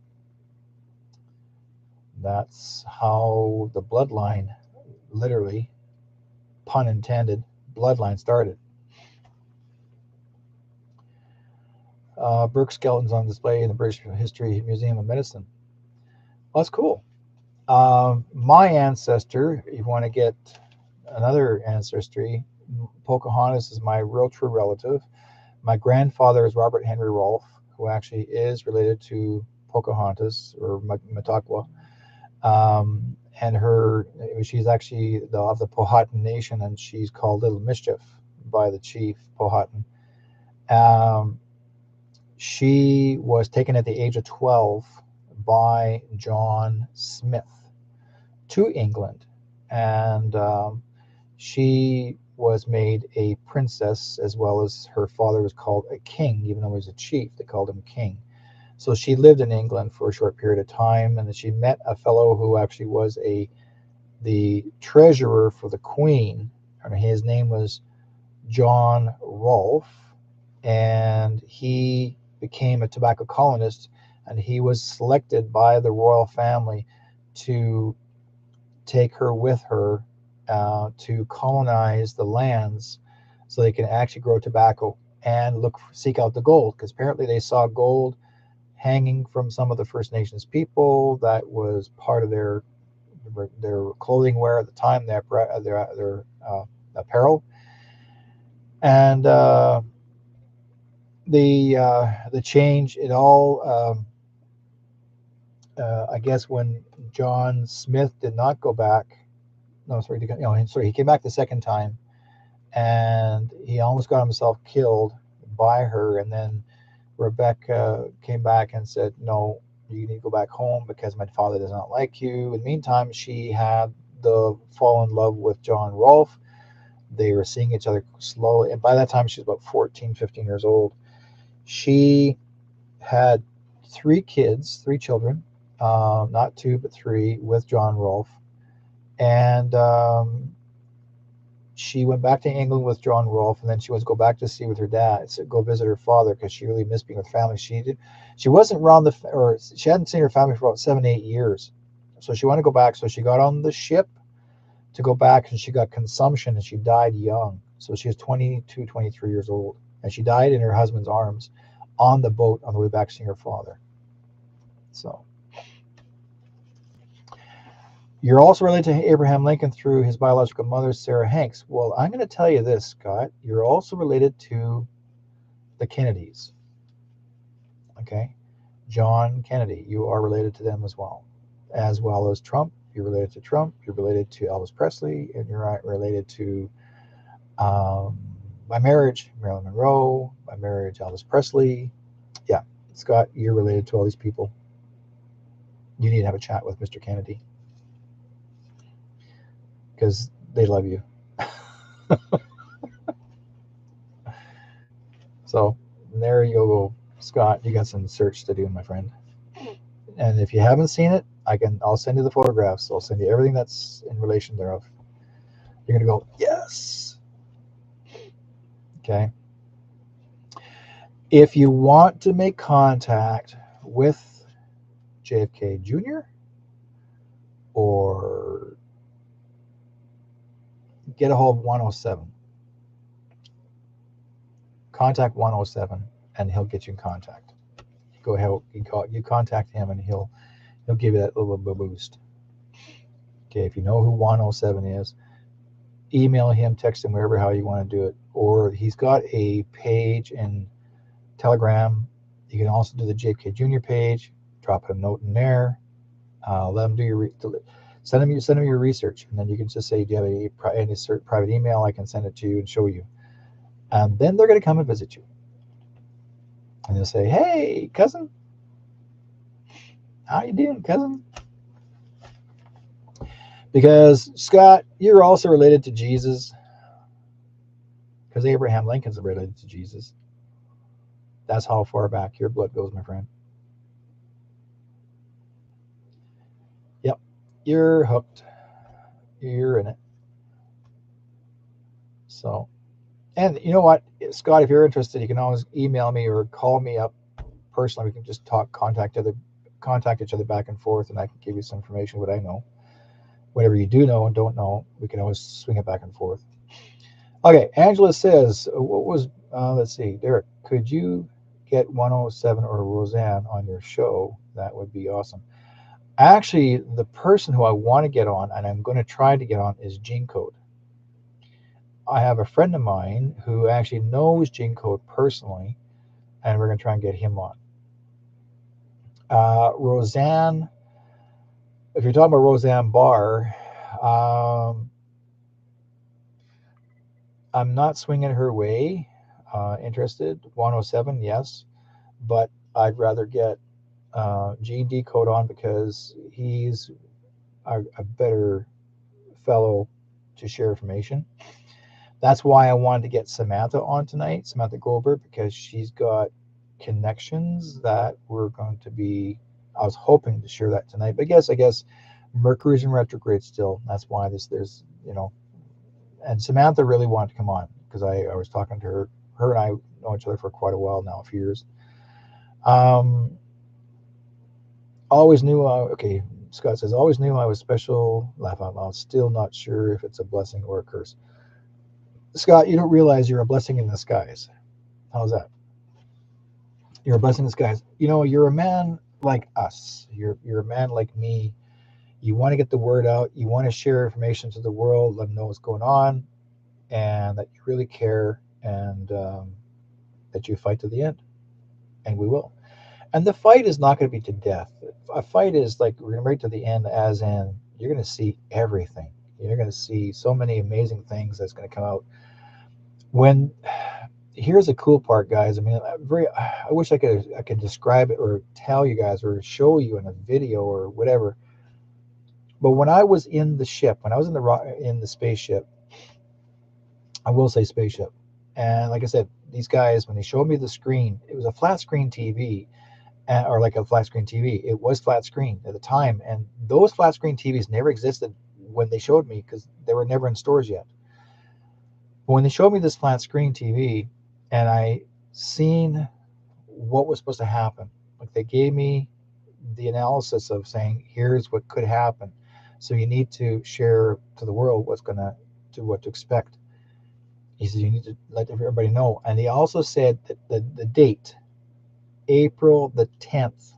that's how the bloodline, literally, pun intended, bloodline started. Burke skeletons on display in the British History Museum of Medicine. Well, that's cool. My ancestor, if you want to get another ancestry, Pocahontas is my real true relative. My grandfather is Robert Henry Rolfe, who actually is related to Pocahontas or Mataqua. And she's actually of the Powhatan Nation, and she's called Little Mischief by the chief Powhatan. She was taken at the age of 12 by John Smith to England, and she was made a princess, as well as her father was called a king, even though he was a chief. They called him king. So she lived in England for a short period of time, and then she met a fellow who actually was the treasurer for the queen, and his name was John Rolfe, and he became a tobacco colonist, and he was selected by the royal family to take her with her to colonize the lands so they can actually grow tobacco and seek out the gold, because apparently they saw gold hanging from some of the First Nations people. That was part of their clothing wear at the time, their apparel, and the change. It all I guess when John Smith did not go back. No, sorry, he came back the second time, and he almost got himself killed by her. And then Rebecca came back and said, "No, you need to go back home because my father does not like you." In the meantime, she had fall in love with John Rolfe. They were seeing each other slowly, and by that time she was about 14, 15 years old. She had three children, not two but three, with John Rolfe. And she went back to England with John Rolfe, and then she was go back to see with her dad, go visit her father, because she really missed being with family. She wasn't around or she hadn't seen her family for about 7, 8 years, so she wanted to go back. So she got on the ship to go back, and she got consumption, and she died young. So she was 22, 23 years old, and she died in her husband's arms on the boat on the way back seeing her father. So you're also related to Abraham Lincoln through his biological mother, Sarah Hanks. Well, I'm going to tell you this, Scott. You're also related to the Kennedys. Okay? John Kennedy. You are related to them as well. As well as Trump. You're related to Trump. You're related to Elvis Presley. And you're related to, by marriage, Marilyn Monroe. By marriage, Elvis Presley. Yeah. Scott, you're related to all these people. You need to have a chat with Mr. Kennedy, because they love you. So there you go, Scott. You got some search to do, my friend. And if you haven't seen it, I'll send you the photographs. I'll send you everything that's in relation thereof. You're gonna go, yes. Okay. If you want to make contact with JFK Jr. or get a hold of 107, contact 107, and he'll get you in contact. Go ahead, you contact him, and he'll give you that little bit of boost. Okay, if you know who 107 is, email him, text him, wherever, how you want to do it. Or he's got a page in Telegram. You can also do the JFK Jr. page. Drop a note in there. Let him do send him your research, and then you can just say, "Do you have any private email? I can send it to you and show you." And then they're going to come and visit you, and they'll say, "Hey, cousin, how you doing, cousin?" Because Scott, you're also related to Jesus, because Abraham Lincoln's related to Jesus. That's how far back your blood goes, my friend. Yep, you're hooked. You're in it. So And you know what, Scott, if you're interested, you can always email me or call me up personally. We can just talk, contact each other back and forth, and I can give you some information what I know. Whatever you do know and don't know, we can always swing it back and forth. Okay, Angela says, what was, let's see, Derek, could you get 107 or Roseanne on your show? That would be awesome. Actually, the person who I want to get on, and I'm going to try to get on, is Gene Code. I have a friend of mine who actually knows Gene Code personally, and we're going to try and get him on. Roseanne, if you're talking about Roseanne Barr, um, I'm not swinging her way. Interested? 107, yes, but I'd rather get Gene Decode on because he's a better fellow to share information. That's why I wanted to get Samantha on tonight, Samantha Goldberg, because she's got connections that we're going to be. I was hoping to share that tonight, but I guess Mercury's in retrograde still. That's why there's and Samantha really wanted to come on because I was talking to her. Her and I know each other for quite a while now, a few years. Um, always knew. Okay, Scott says always knew I was special. Laugh out loud. Still not sure if it's a blessing or a curse. Scott, you don't realize you're a blessing in disguise. How's that? You're a blessing in disguise. You're a man like us. You're a man like me. You want to get the word out. You want to share information to the world, let them know what's going on, and that you really care, and that you fight to the end, and we will. And the fight is not going to be to death. A fight is like we're going to right to the end, as in you're going to see everything. You're going to see so many amazing things that's going to come out. When here's the cool part, guys. I mean, I wish I could describe it or tell you guys or show you in a video or whatever. But when I was in the ship, when I was in the spaceship, I will say spaceship, and like I said, these guys when they showed me the screen, it was a flat screen TV, or like a flat screen TV. It was flat screen at the time, and those flat screen TVs never existed when they showed me because they were never in stores yet. But when they showed me this flat screen TV, and I seen what was supposed to happen, like they gave me the analysis of saying, here's what could happen. So you need to share to the world what to expect. He says you need to let everybody know. And he also said that the date, April the 10th,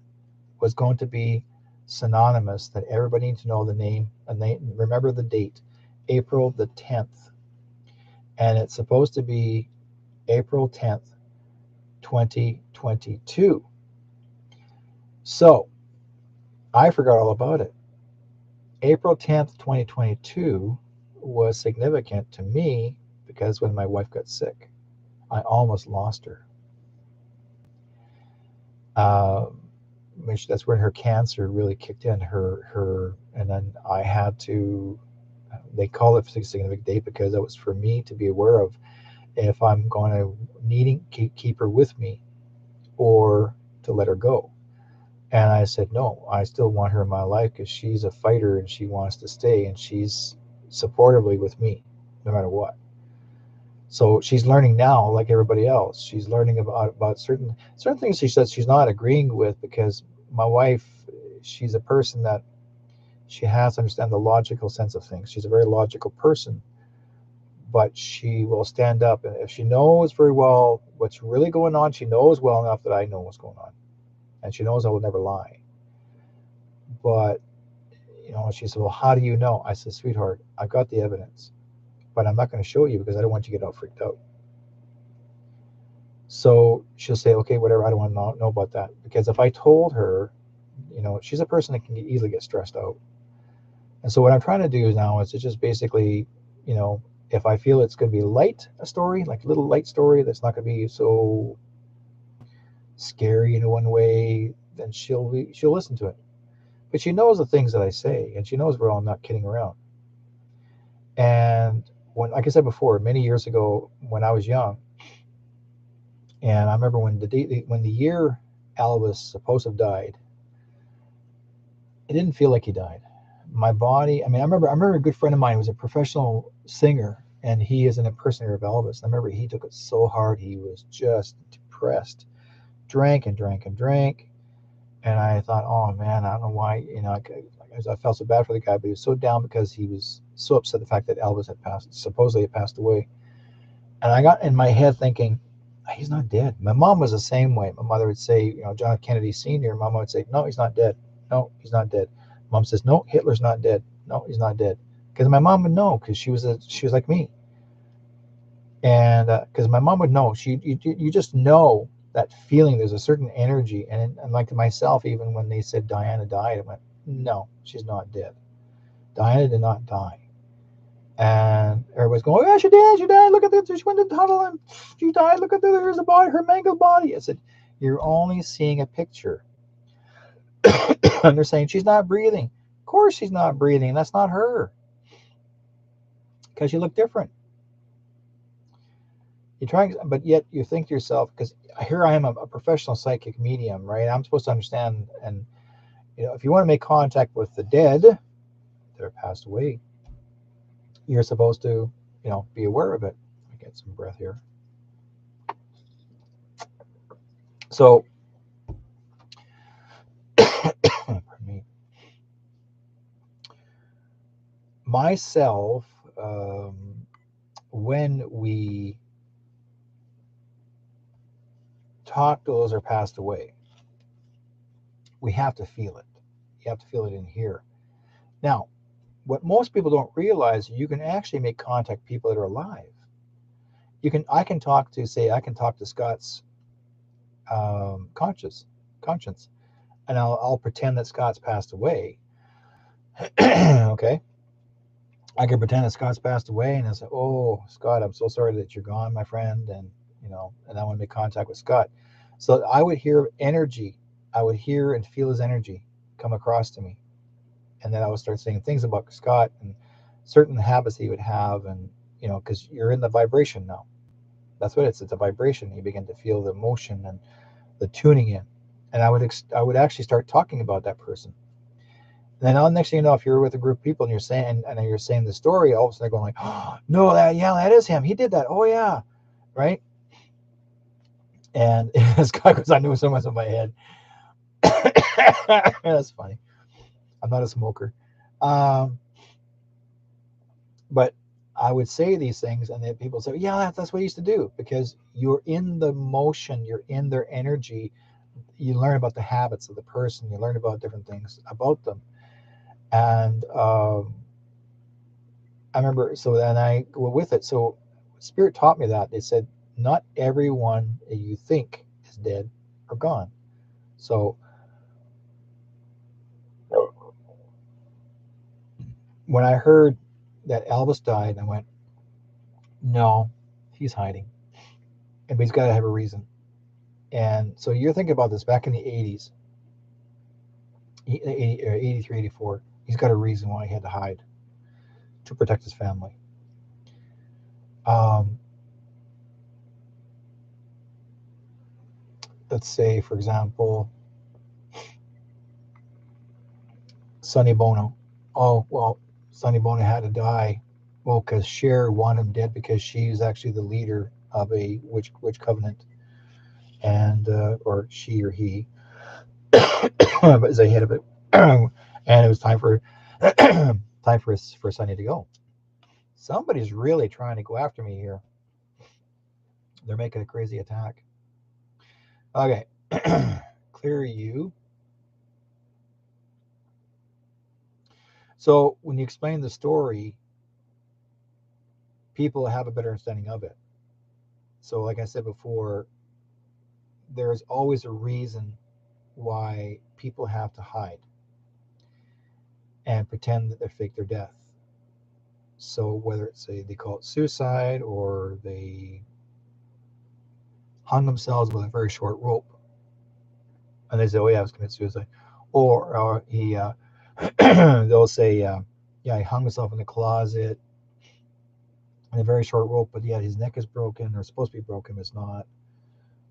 was going to be synonymous, that everybody needs to know the name and they remember the date, April the 10th. And it's supposed to be April 10th, 2022. So I forgot all about it. April 10th, 2022 was significant to me because when my wife got sick, I almost lost her. Uh, that's when her cancer really kicked in. And then I had to. They call it a significant date because that was for me to be aware of if I'm going to needing keep her with me or to let her go. And I said, no, I still want her in my life because she's a fighter and she wants to stay and she's supportively with me no matter what. So she's learning now, like everybody else. She's learning about certain things she says she's not agreeing with because my wife, she's a person that she has to understand the logical sense of things. She's a very logical person, but she will stand up. And if she knows very well what's really going on, she knows well enough that I know what's going on. And she knows I will never lie. But, she said, well, how do you know? I said, sweetheart, I've got the evidence, but I'm not going to show you because I don't want you to get all freaked out. So she'll say, okay, whatever, I don't want to know about that. Because if I told her, she's a person that can easily get stressed out. And so what I'm trying to do now is to just basically, if I feel it's going to be a story, like a little light story that's not going to be so scary in one way, then she'll listen to it. But she knows the things that I say, and she knows we're all not kidding around. And like I said before, many years ago when I was young, and I remember when the year Elvis supposed to have died, it didn't feel like he died. My body, I mean, I remember a good friend of mine who was a professional singer, and he is an impersonator of Elvis. I remember he took it so hard, he was just depressed, drank and drank and drank. And I thought, oh man, I don't know why, I felt so bad for the guy, but he was so down because he was so upset the fact that Elvis had supposedly had passed away. And I got in my head thinking, he's not dead. My mom was the same way. My mother would say, John Kennedy Sr., Mom would say, no, he's not dead. No, he's not dead. Mom says, no, Hitler's not dead. No, he's not dead. Because my mom would know, because she was like me. And because my mom would know, you just know that feeling. There's a certain energy, and like myself, even when they said Diana died, I went, no, she's not dead. Diana did not die. And everybody's going, oh, yeah, she died. Look at this. She went in the tunnel and she died. Look at this. There's a body, her mangled body. I said, you're only seeing a picture. And they're saying she's not breathing. Of course she's not breathing. That's not her. Because she looked different. You're trying, but yet you think to yourself, because here I am, a professional psychic medium, right? I'm supposed to understand, and if you want to make contact with the dead that are passed away, you're supposed to, be aware of it. I get some breath here. So, pardon me. Myself, when we talk to those that are passed away, we have to feel it. You have to feel it in here. Now, what most people don't realize, you can actually make contact with people that are alive. I can talk to Scott's conscience, and I'll pretend that Scott's passed away. Okay, I can pretend that Scott's passed away, and I say, "Oh, Scott, I'm so sorry that you're gone, my friend," and I want to make contact with Scott. So I would hear energy, I would hear and feel his energy come across to me, and then I would start saying things about Scott and certain habits he would have, and because you're in the vibration now. That's what it's a vibration. You begin to feel the emotion and the tuning in, and I would actually start talking about that person. And then next thing you know, if you're with a group of people and you're saying the story, all of a sudden they're going like, oh, no, that is him. He did that. Oh yeah, right. And this guy goes, I knew so much in my head. That's funny. I'm not a smoker, um, but I would say these things, and then people say, yeah, that's what I used to do, because you're in the motion, you're in their energy. You learn about the habits of the person. You learn about different things about them. And I remember, so then I go with it. So Spirit taught me that. They said, not everyone you think is dead or gone. So when I heard that Elvis died, I went, no, he's hiding. But he's got to have a reason. And so you're thinking about this back in the 80s, 83, 84. He's got a reason why he had to hide, to protect his family. Um, let's say, for example, Sonny Bono. Oh, well, Sonny Bono had to die. Well, because Cher wanted him dead because she's actually the leader of a witch covenant, and or she or he, but is ahead of it, and it was time for for Sonny to go. Somebody's really trying to go after me here. They're making a crazy attack. Okay, clear you. So when you explain the story, people have a better understanding of it. So, like I said before, there's always a reason why people have to hide and pretend that they fake their death. So whether it's they call it suicide, or they hung themselves with a very short rope, and they say, "Oh yeah, I was committing suicide," or he they'll say, "Yeah, he hung himself in the closet in a very short rope, but yeah, his neck is broken, or supposed to be broken, but it's not.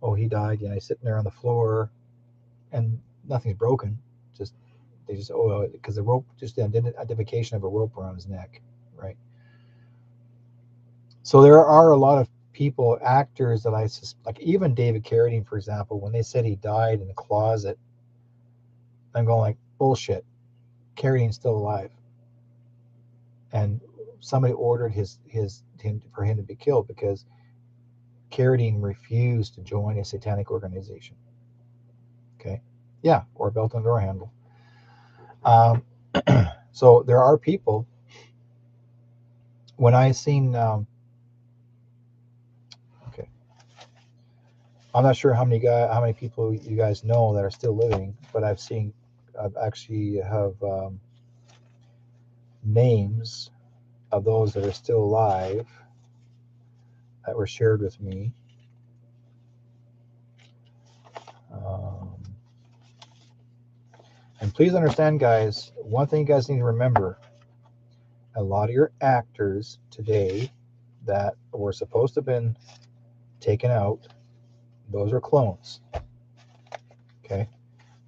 Oh, he died. Yeah, he's sitting there on the floor, and nothing's broken. Just they just because the rope, just the identification of a rope around his neck, right?" So there are a lot of people, actors that like even David Carradine, for example, when they said he died in the closet, I'm going like, bullshit. Carradine's still alive. And somebody ordered him for him to be killed because Carradine refused to join a satanic organization. Okay. Yeah, or a belt and door handle. Um, so there are people. When I seen, okay, I'm not sure how many people you guys know that are still living, but I've actually have names of those that are still alive that were shared with me. Um, and please understand, guys, one thing you guys need to remember: a lot of your actors today that were supposed to have been taken out, those are clones. Okay,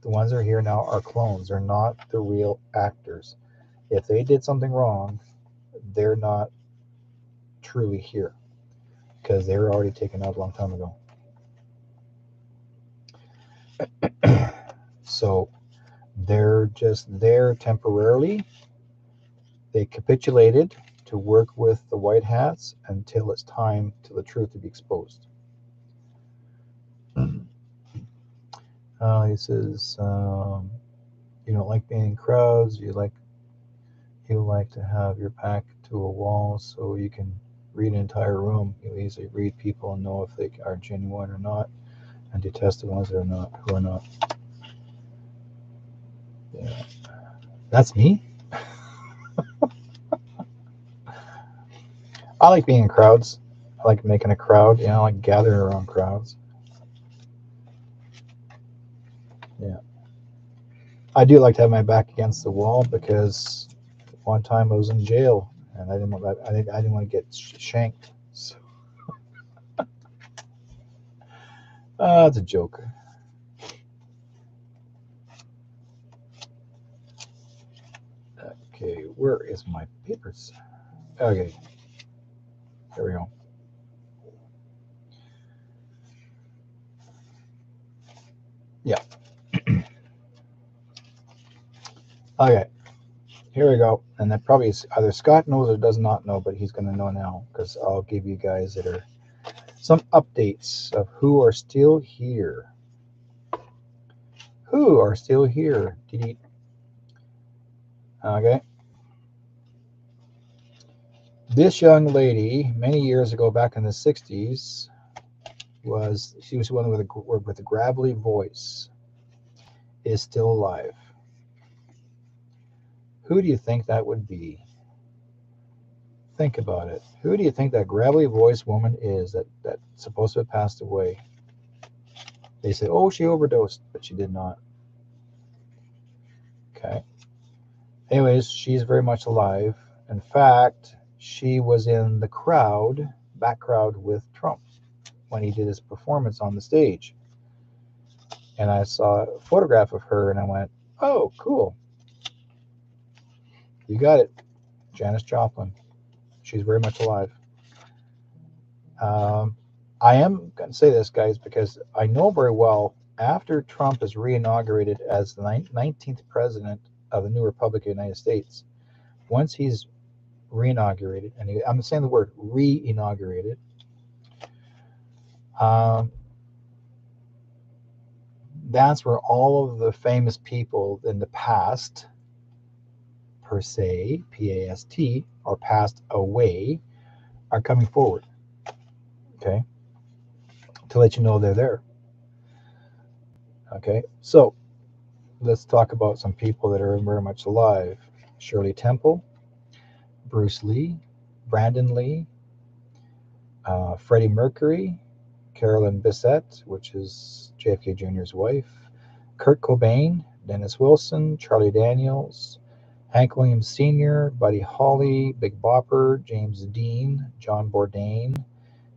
the ones that are here now are clones. They're not the real actors. If they did something wrong, they're not truly here because they were already taken out a long time ago. So they're just there temporarily. They capitulated to work with the white hats until it's time to the truth to be exposed. He says, you don't like being in crowds. You like to have your back to a wall so you can read an entire room. You easily read people and know if they are genuine or not, and detest the ones that are not, who are not. Yeah, that's me. I like being in crowds. I like making a crowd. I like gathering around crowds. Yeah, I do like to have my back against the wall because one time I was in jail and I didn't want to get shanked. So, it's a joke. Okay, where is my papers? Okay, here we go. Yeah. Okay, here we go. And that probably is either Scott knows or does not know, but he's going to know now because I'll give you guys that are some updates of who are still here. Who are still here? Okay. This young lady, many years ago, back in the 60s, she was one with a gravelly voice, is still alive. Who do you think that would be? Think about it. Who do you think that gravelly voice woman is that's supposed to have passed away? They say, oh, she overdosed, but she did not. Okay. Anyways, she's very much alive. In fact, she was in the back crowd with Trump when he did his performance on the stage. And I saw a photograph of her and I went, oh, cool. You got it. Janis Joplin. She's very much alive. Um, I am going to say this, guys, because I know very well after Trump is re-inaugurated as the 19th president of the new Republic of the United States, once he's re-inaugurated, and I'm saying the word re-inaugurated, um, that's where all of the famous people in the past, per se, P-A-S-T, or passed away, are coming forward. Okay, to let you know they're there. Okay, so let's talk about some people that are very much alive. Shirley Temple, Bruce Lee, Brandon Lee, Freddie Mercury, Carolyn Bessette, which is JFK Jr.'s wife, Kurt Cobain, Dennis Wilson, Charlie Daniels, Hank Williams Sr., Buddy Holly, Big Bopper, James Dean, John Bourdain,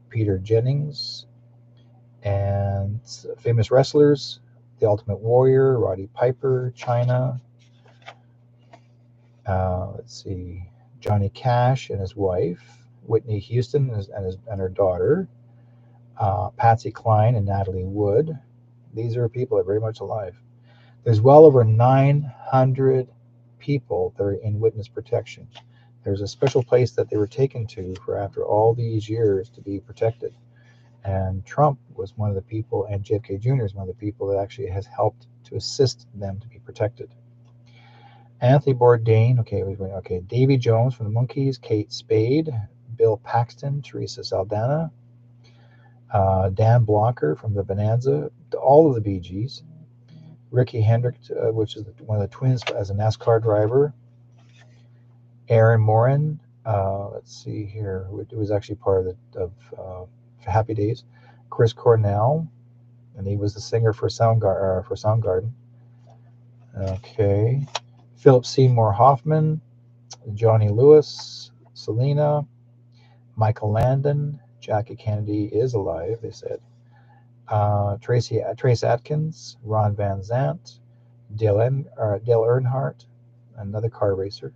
Peter Jennings, and famous wrestlers, The Ultimate Warrior, Roddy Piper, Chyna, let's see, Johnny Cash and his wife, Whitney Houston and her daughter, Patsy Cline and Natalie Wood. These are people that are very much alive. There's well over 900 people that are in witness protection. There's a special place that they were taken to for after all these years to be protected. And Trump was one of the people, and JFK Jr. is one of the people that actually has helped to assist them to be protected. Anthony Bourdain, okay, Davy Jones from the Monkees, Kate Spade, Bill Paxton, Teresa Saldana, Dan Blocker from the Bonanza, all of the Bee Gees, Ricky Hendrick, which is one of the twins as a NASCAR driver, Aaron Morin, let's see here, it was actually part of Happy Days, Chris Cornell, and he was the singer for Soundgarden. Okay, Philip Seymour Hoffman, Johnny Lewis, Selena, Michael Landon, Jackie Kennedy is alive, they said. Trace Atkins, Ron Van Zant, Dale Earnhardt, another car racer.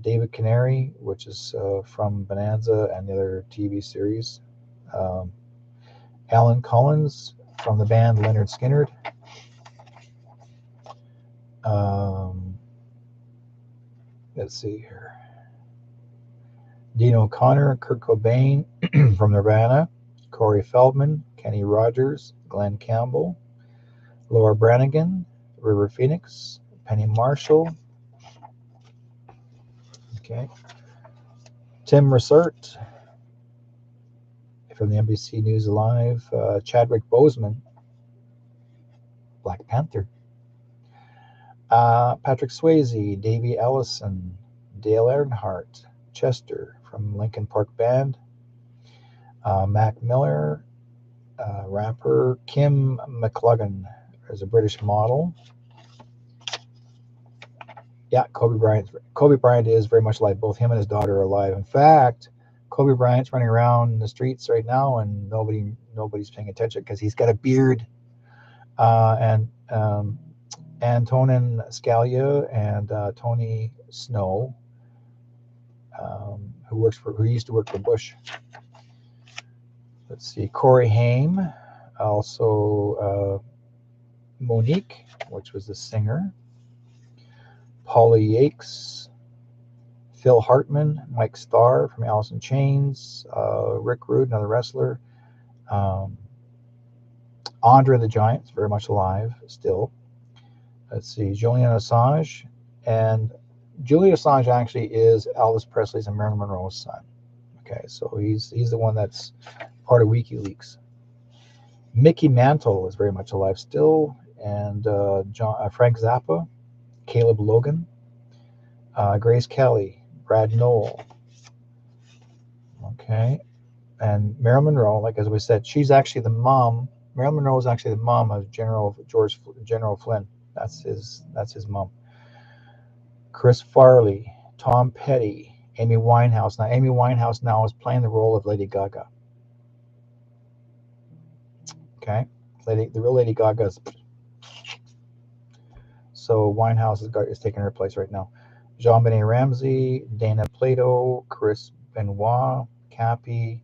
David Canary, which is from Bonanza and the other TV series. Alan Collins from the band Leonard Skinner. Let's see here. Dean O'Connor, Kurt Cobain from Nirvana, Corey Feldman, Kenny Rogers, Glenn Campbell, Laura Branigan, River Phoenix, Penny Marshall. Okay. Tim Russert from the NBC News Alive, Chadwick Boseman, Black Panther, Patrick Swayze, Davey Ellison, Dale Earnhardt, Chester from Linkin Park Band, Mac Miller, rapper Kim McLugan is a British model. Yeah, Kobe Bryant is very much alive. Both him and his daughter are alive. In fact, Kobe Bryant's running around the streets right now, and nobody's paying attention because he's got a beard. And Antonin Scalia and Tony Snow, who used to work for Bush. Let's see, Corey Haim, also Monique, which was the singer. Polly Yakes, Phil Hartman, Mike Starr from Alice in Chains, Rick Rude, another wrestler, Andre the Giant, very much alive still. Let's see, Julian Assange, and Julian Assange actually is Elvis Presley's and Marilyn Monroe's son. Okay, so he's the one that's part of WikiLeaks. Mickey Mantle is very much alive still, and Frank Zappa, Caleb Logan, Grace Kelly, Brad Knoll. Okay, and Marilyn Monroe, like as we said, she's actually the mom. Marilyn Monroe is actually the mom of General Flynn. That's his mom. Chris Farley, Tom Petty, Amy Winehouse. Now Amy Winehouse now is playing the role of Lady Gaga. Okay, the real Lady Gaga is. So Winehouse is taking her place right now. Jean-Benet Ramsey, Dana Plato, Chris Benoit, Cappy,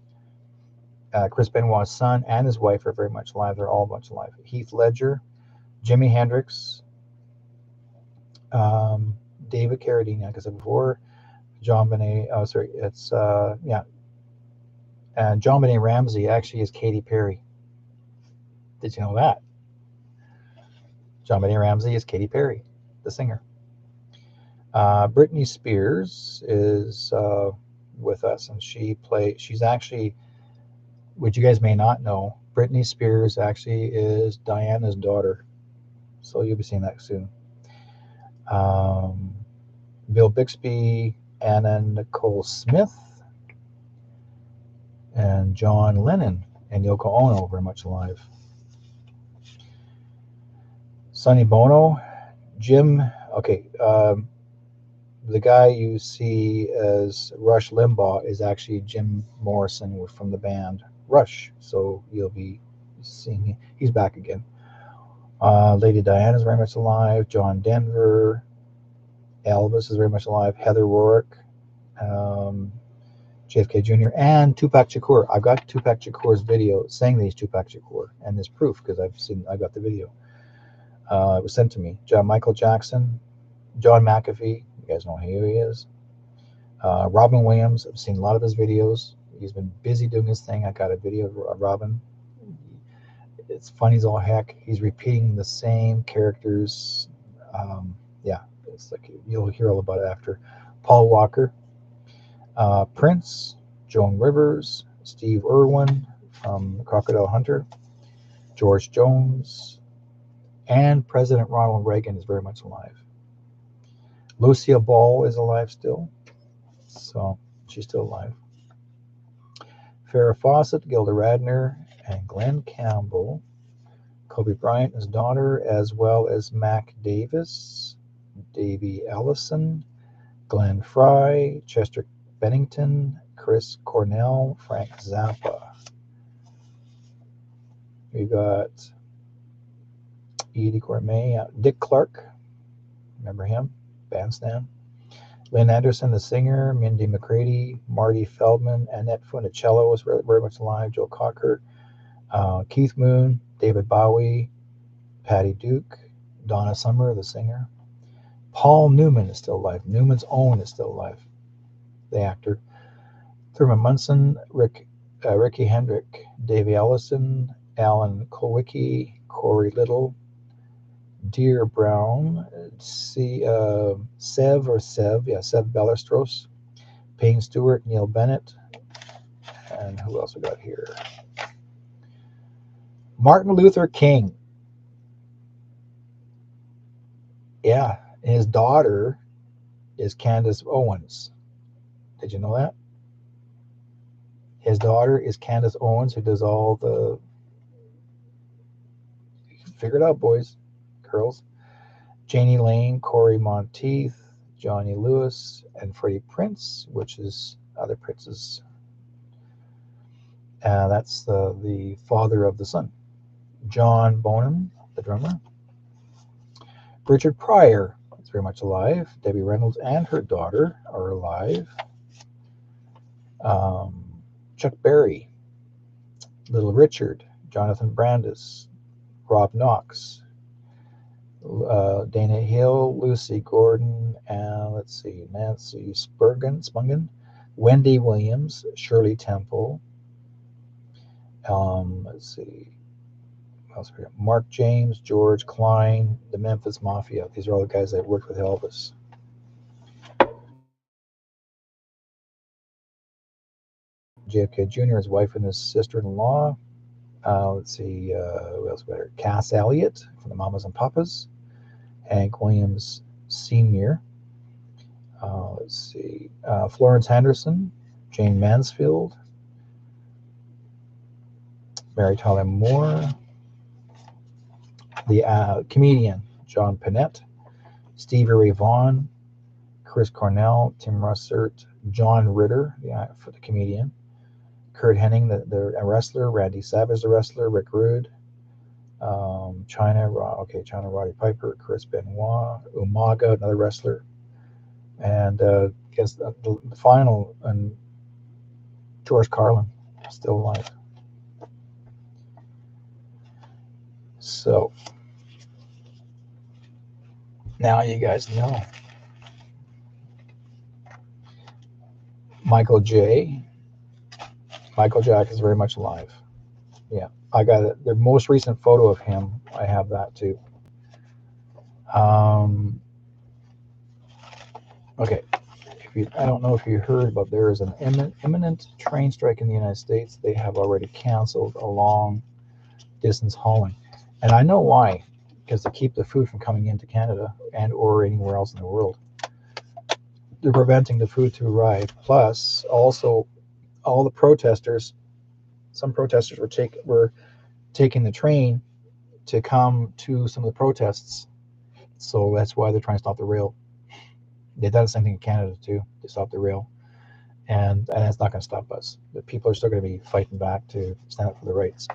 Chris Benoit's son and his wife are very much alive. They're all much alive. Heath Ledger, Jimi Hendrix, David Carradine, like I said before, Jean-Benet, and Jean-Benet Ramsey actually is Katy Perry. Did you know that? Jean-Benet Ramsey is Katy Perry, the singer. Britney Spears is with us, and she's actually, which you guys may not know, Britney Spears actually is Diana's daughter. So you'll be seeing that soon. Bill Bixby, Anna Nicole Smith, and John Lennon and Yoko Ono very much alive. Sonny Bono, Jim, okay, the guy you see as Rush Limbaugh is actually Jim Morrison from the band Rush. So you'll be seeing he's back again. Lady Diana is very much alive. John Denver, Elvis is very much alive. Heather Rourke, JFK Jr. and Tupac Shakur. I've got Tupac Shakur's video saying these Tupac Shakur, and there's proof because I got the video. It was sent to me. Michael Jackson, John McAfee. You guys know who he is. Robin Williams. I've seen a lot of his videos. He's been busy doing his thing. I got a video of Robin. It's funny as all heck. He's repeating the same characters. Yeah, it's like you'll hear all about it after. Paul Walker, Prince, Joan Rivers, Steve Irwin from Crocodile Hunter, George Jones, and President Ronald Reagan is very much alive. Lucia Ball is alive still, so she's still alive. Farrah Fawcett, Gilda Radner, and Glenn Campbell, Kobe Bryant, his daughter, as well as Mac Davis, Davey Ellison, Glenn Fry, Chester Bennington, Chris Cornell, Frank Zappa. We got Edie Gourmet, Dick Clark, remember him, bandstand. Lynn Anderson, the singer, Mindy McCready, Marty Feldman, Annette Funicello was very much alive, Joe Cocker, Keith Moon, David Bowie, Patty Duke, Donna Summer, the singer. Paul Newman is still alive. Newman's Own is still alive, the actor. Thurman Munson, Ricky Hendrick, Davey Ellison, Alan Kulwicki, Corey Little, Dear Brown, Sev Ballesteros, Payne Stewart, Neil Bennett, and who else we got here? Martin Luther King. Yeah, his daughter is Candace Owens. Did you know that? His daughter is Candace Owens, who does all the... Figure it out, boys, girls. Janie Lane, Corey Monteith, Johnny Lewis, and Freddie Prinze, which is other Prince's. That's the father of the son. John Bonham, the drummer. Richard Pryor is very much alive. Debbie Reynolds and her daughter are alive. Chuck Berry, Little Richard, Jonathan Brandis, Rob Knox, Dana Hill, Lucy Gordon, and let's see, Nancy Spungen, Wendy Williams, Shirley Temple. Let's see, Mark James, George Klein, the Memphis Mafia. These are all the guys that worked with Elvis. JFK Jr., his wife and his sister-in-law. Let's see, who else better? Cass Elliot from the Mamas and Papas. Hank Williams Sr. Let's see, Florence Henderson, Jane Mansfield, Mary Tyler Moore, the comedian John Panette, Stevie Ray Vaughan, Chris Cornell, Tim Russert, John Ritter, for the comedian, Kurt Hennig, the wrestler, Randy Savage, the wrestler, Rick Rude, China Roddy Piper, Chris Benoit, Umaga, another wrestler, and guess the final, and George Carlin, still alive. So now you guys know. Michael Jack is very much alive. Yeah, I got it. The most recent photo of him, I have that too. Okay, I don't know if you heard, but there is an imminent train strike in the United States. They have already canceled a long distance hauling, and I know why, because to keep the food from coming into Canada and or anywhere else in the world. They're preventing the food to arrive. Plus, also, all the protesters, some protesters were taking the train to come to some of the protests. So that's why they're trying to stop the rail. They've done the same thing in Canada too. They stopped the rail, and it's not going to stop us. The people are still going to be fighting back to stand up for their rights.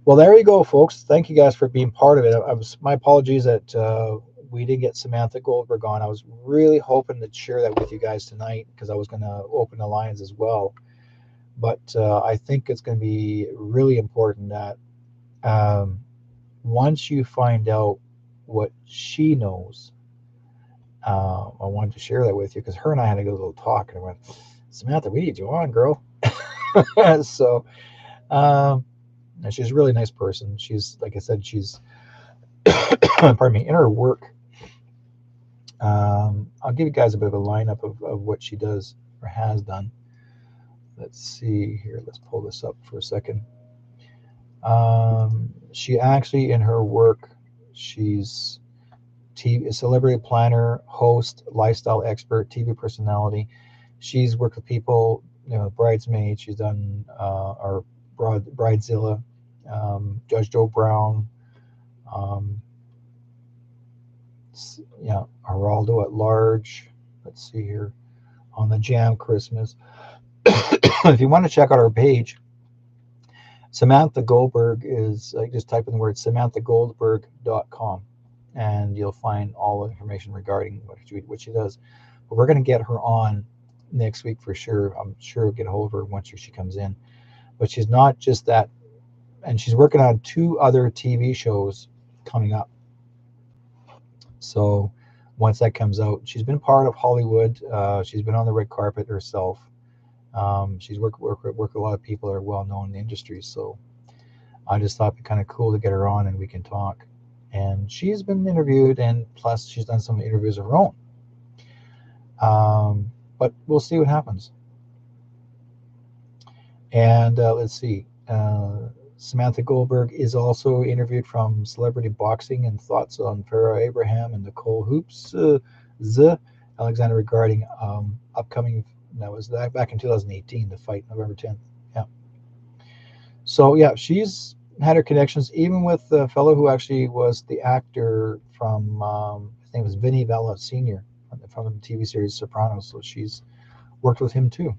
Well, there you go, folks. Thank you guys for being part of it. My apologies that we did get Samantha Goldberg on. I was really hoping to share that with you guys tonight because I was going to open the lines as well. But I think it's going to be really important that um, once you find out what she knows, I wanted to share that with you because her and I had a good little talk, and I went, Samantha, we need you on, girl. So, um, and she's a really nice person. She's, like I said, she's, pardon me, in her work. I'll give you guys a bit of a lineup of what she does or has done. Let's see here. Let's pull this up for a second. She actually, in her work, she's TV, celebrity planner, host, lifestyle expert, TV personality. She's worked with people, bridesmaids. She's done our Bridezilla, Judge Joe Brown, um, Geraldo at Large. Let's see here on the Jam Christmas. If you want to check out our page, Samantha Goldberg is just type in the word samanthagoldberg.com and you'll find all the information regarding what she does. But we're going to get her on next week for sure. I'm sure we'll get a hold of her once she comes in. But she's not just that, and she's working on 2 other TV shows coming up. So once that comes out, she's been part of Hollywood. She's been on the red carpet herself. She's worked with a lot of people that are well known in the industry. So I just thought it'd be kind of cool to get her on and we can talk. And she's been interviewed, and plus she's done some interviews of her own. But we'll see what happens. And let's see. Samantha Goldberg is also interviewed from Celebrity Boxing and thoughts on Farrah Abraham and Nicole Hoops, Alexander regarding upcoming. That was back in 2018, the fight, November 10th. Yeah. So yeah, she's had her connections even with the fellow who actually was the actor from his name was Vinny Vella Sr. from the TV series Sopranos. So she's worked with him too.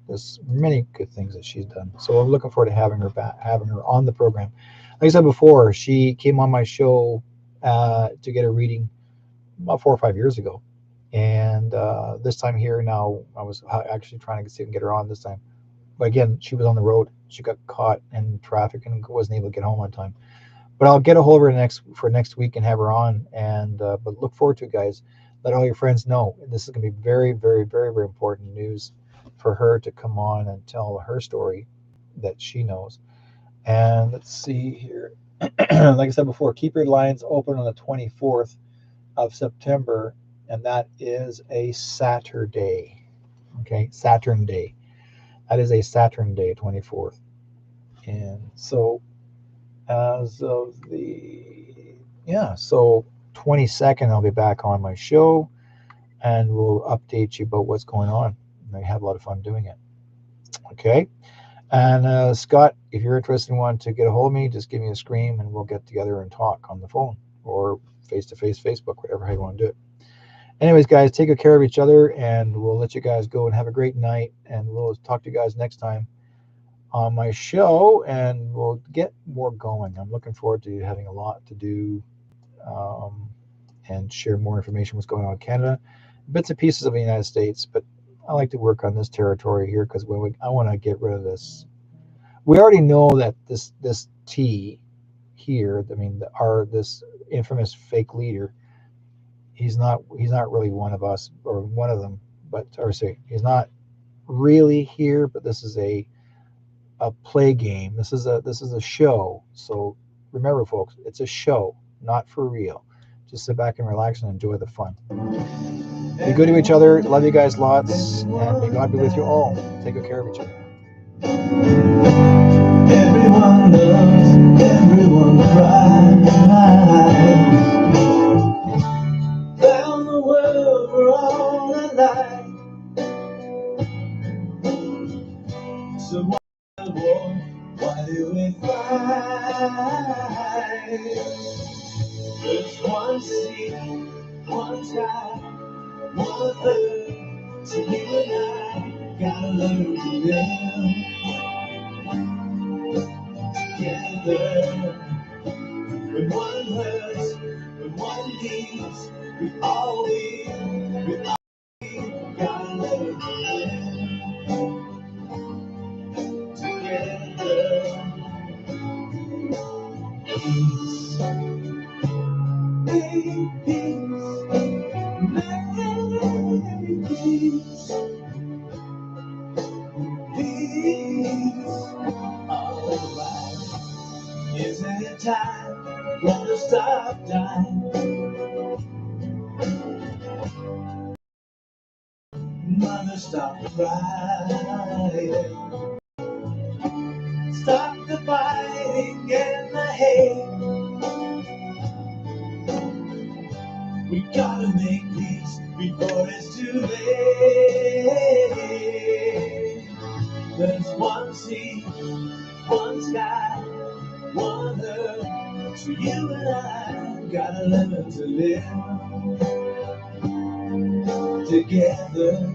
There's many good things that she's done. So I'm looking forward to having her on the program. Like I said before, she came on my show to get a reading about 4 or 5 years ago. And this time here now, I was actually trying to see if I can get her on this time. But again, she was on the road. She got caught in traffic and wasn't able to get home on time. But I'll get a hold of her next week and have her on. And but look forward to it, guys. Let all your friends know. This is going to be very, very, very, very important news for her to come on and tell her story that she knows. And let's see here. Like I said before, keep your lines open on the 24th of September, and that is a Saturday. Okay, Saturn Day. That is a Saturn Day, 24th. And so as of so 22nd, I'll be back on my show and we'll update you about what's going on. I have a lot of fun doing it. Okay. And Scott, if you're interested in wanting to get a hold of me, just give me a scream and we'll get together and talk on the phone or face-to-face Facebook, whatever you want to do it. Anyways, guys, take good care of each other, and we'll let you guys go and have a great night. And we'll talk to you guys next time on my show, and we'll get more going. I'm looking forward to having a lot to do and share more information what's going on in Canada, bits and pieces of the United States. But I like to work on this territory here because I want to get rid of this. We already know that this T here, I mean, this infamous fake leader. He's not really one of us or one of them, he's not really here, but this is a play game. This is a show. So remember, folks, it's a show, not for real. Just sit back and relax and enjoy the fun. Be good to each other. Love you guys lots, and may God be with you all. Take good care of each other. Everyone loves, everyone cries. Found the world for all alike. So why do we fight? There's one seek, one tie, one hurt. So you and I gotta learn to live together. When one hurts, when one needs gotta learn to live together. Peace, make peace, make peace, peace. Alright, isn't it time? Wanna stop time? Mother, stop crying. Stop the fighting and the hate. We gotta make peace before it's too late. There's one sea, one sky, one earth. So you and I gotta learn to live together.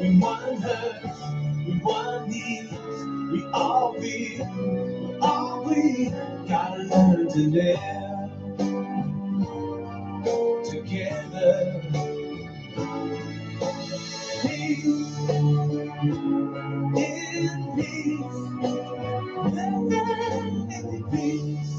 We one hurt, we one needs, we all we gotta learn to live together. Peace, in peace, in peace.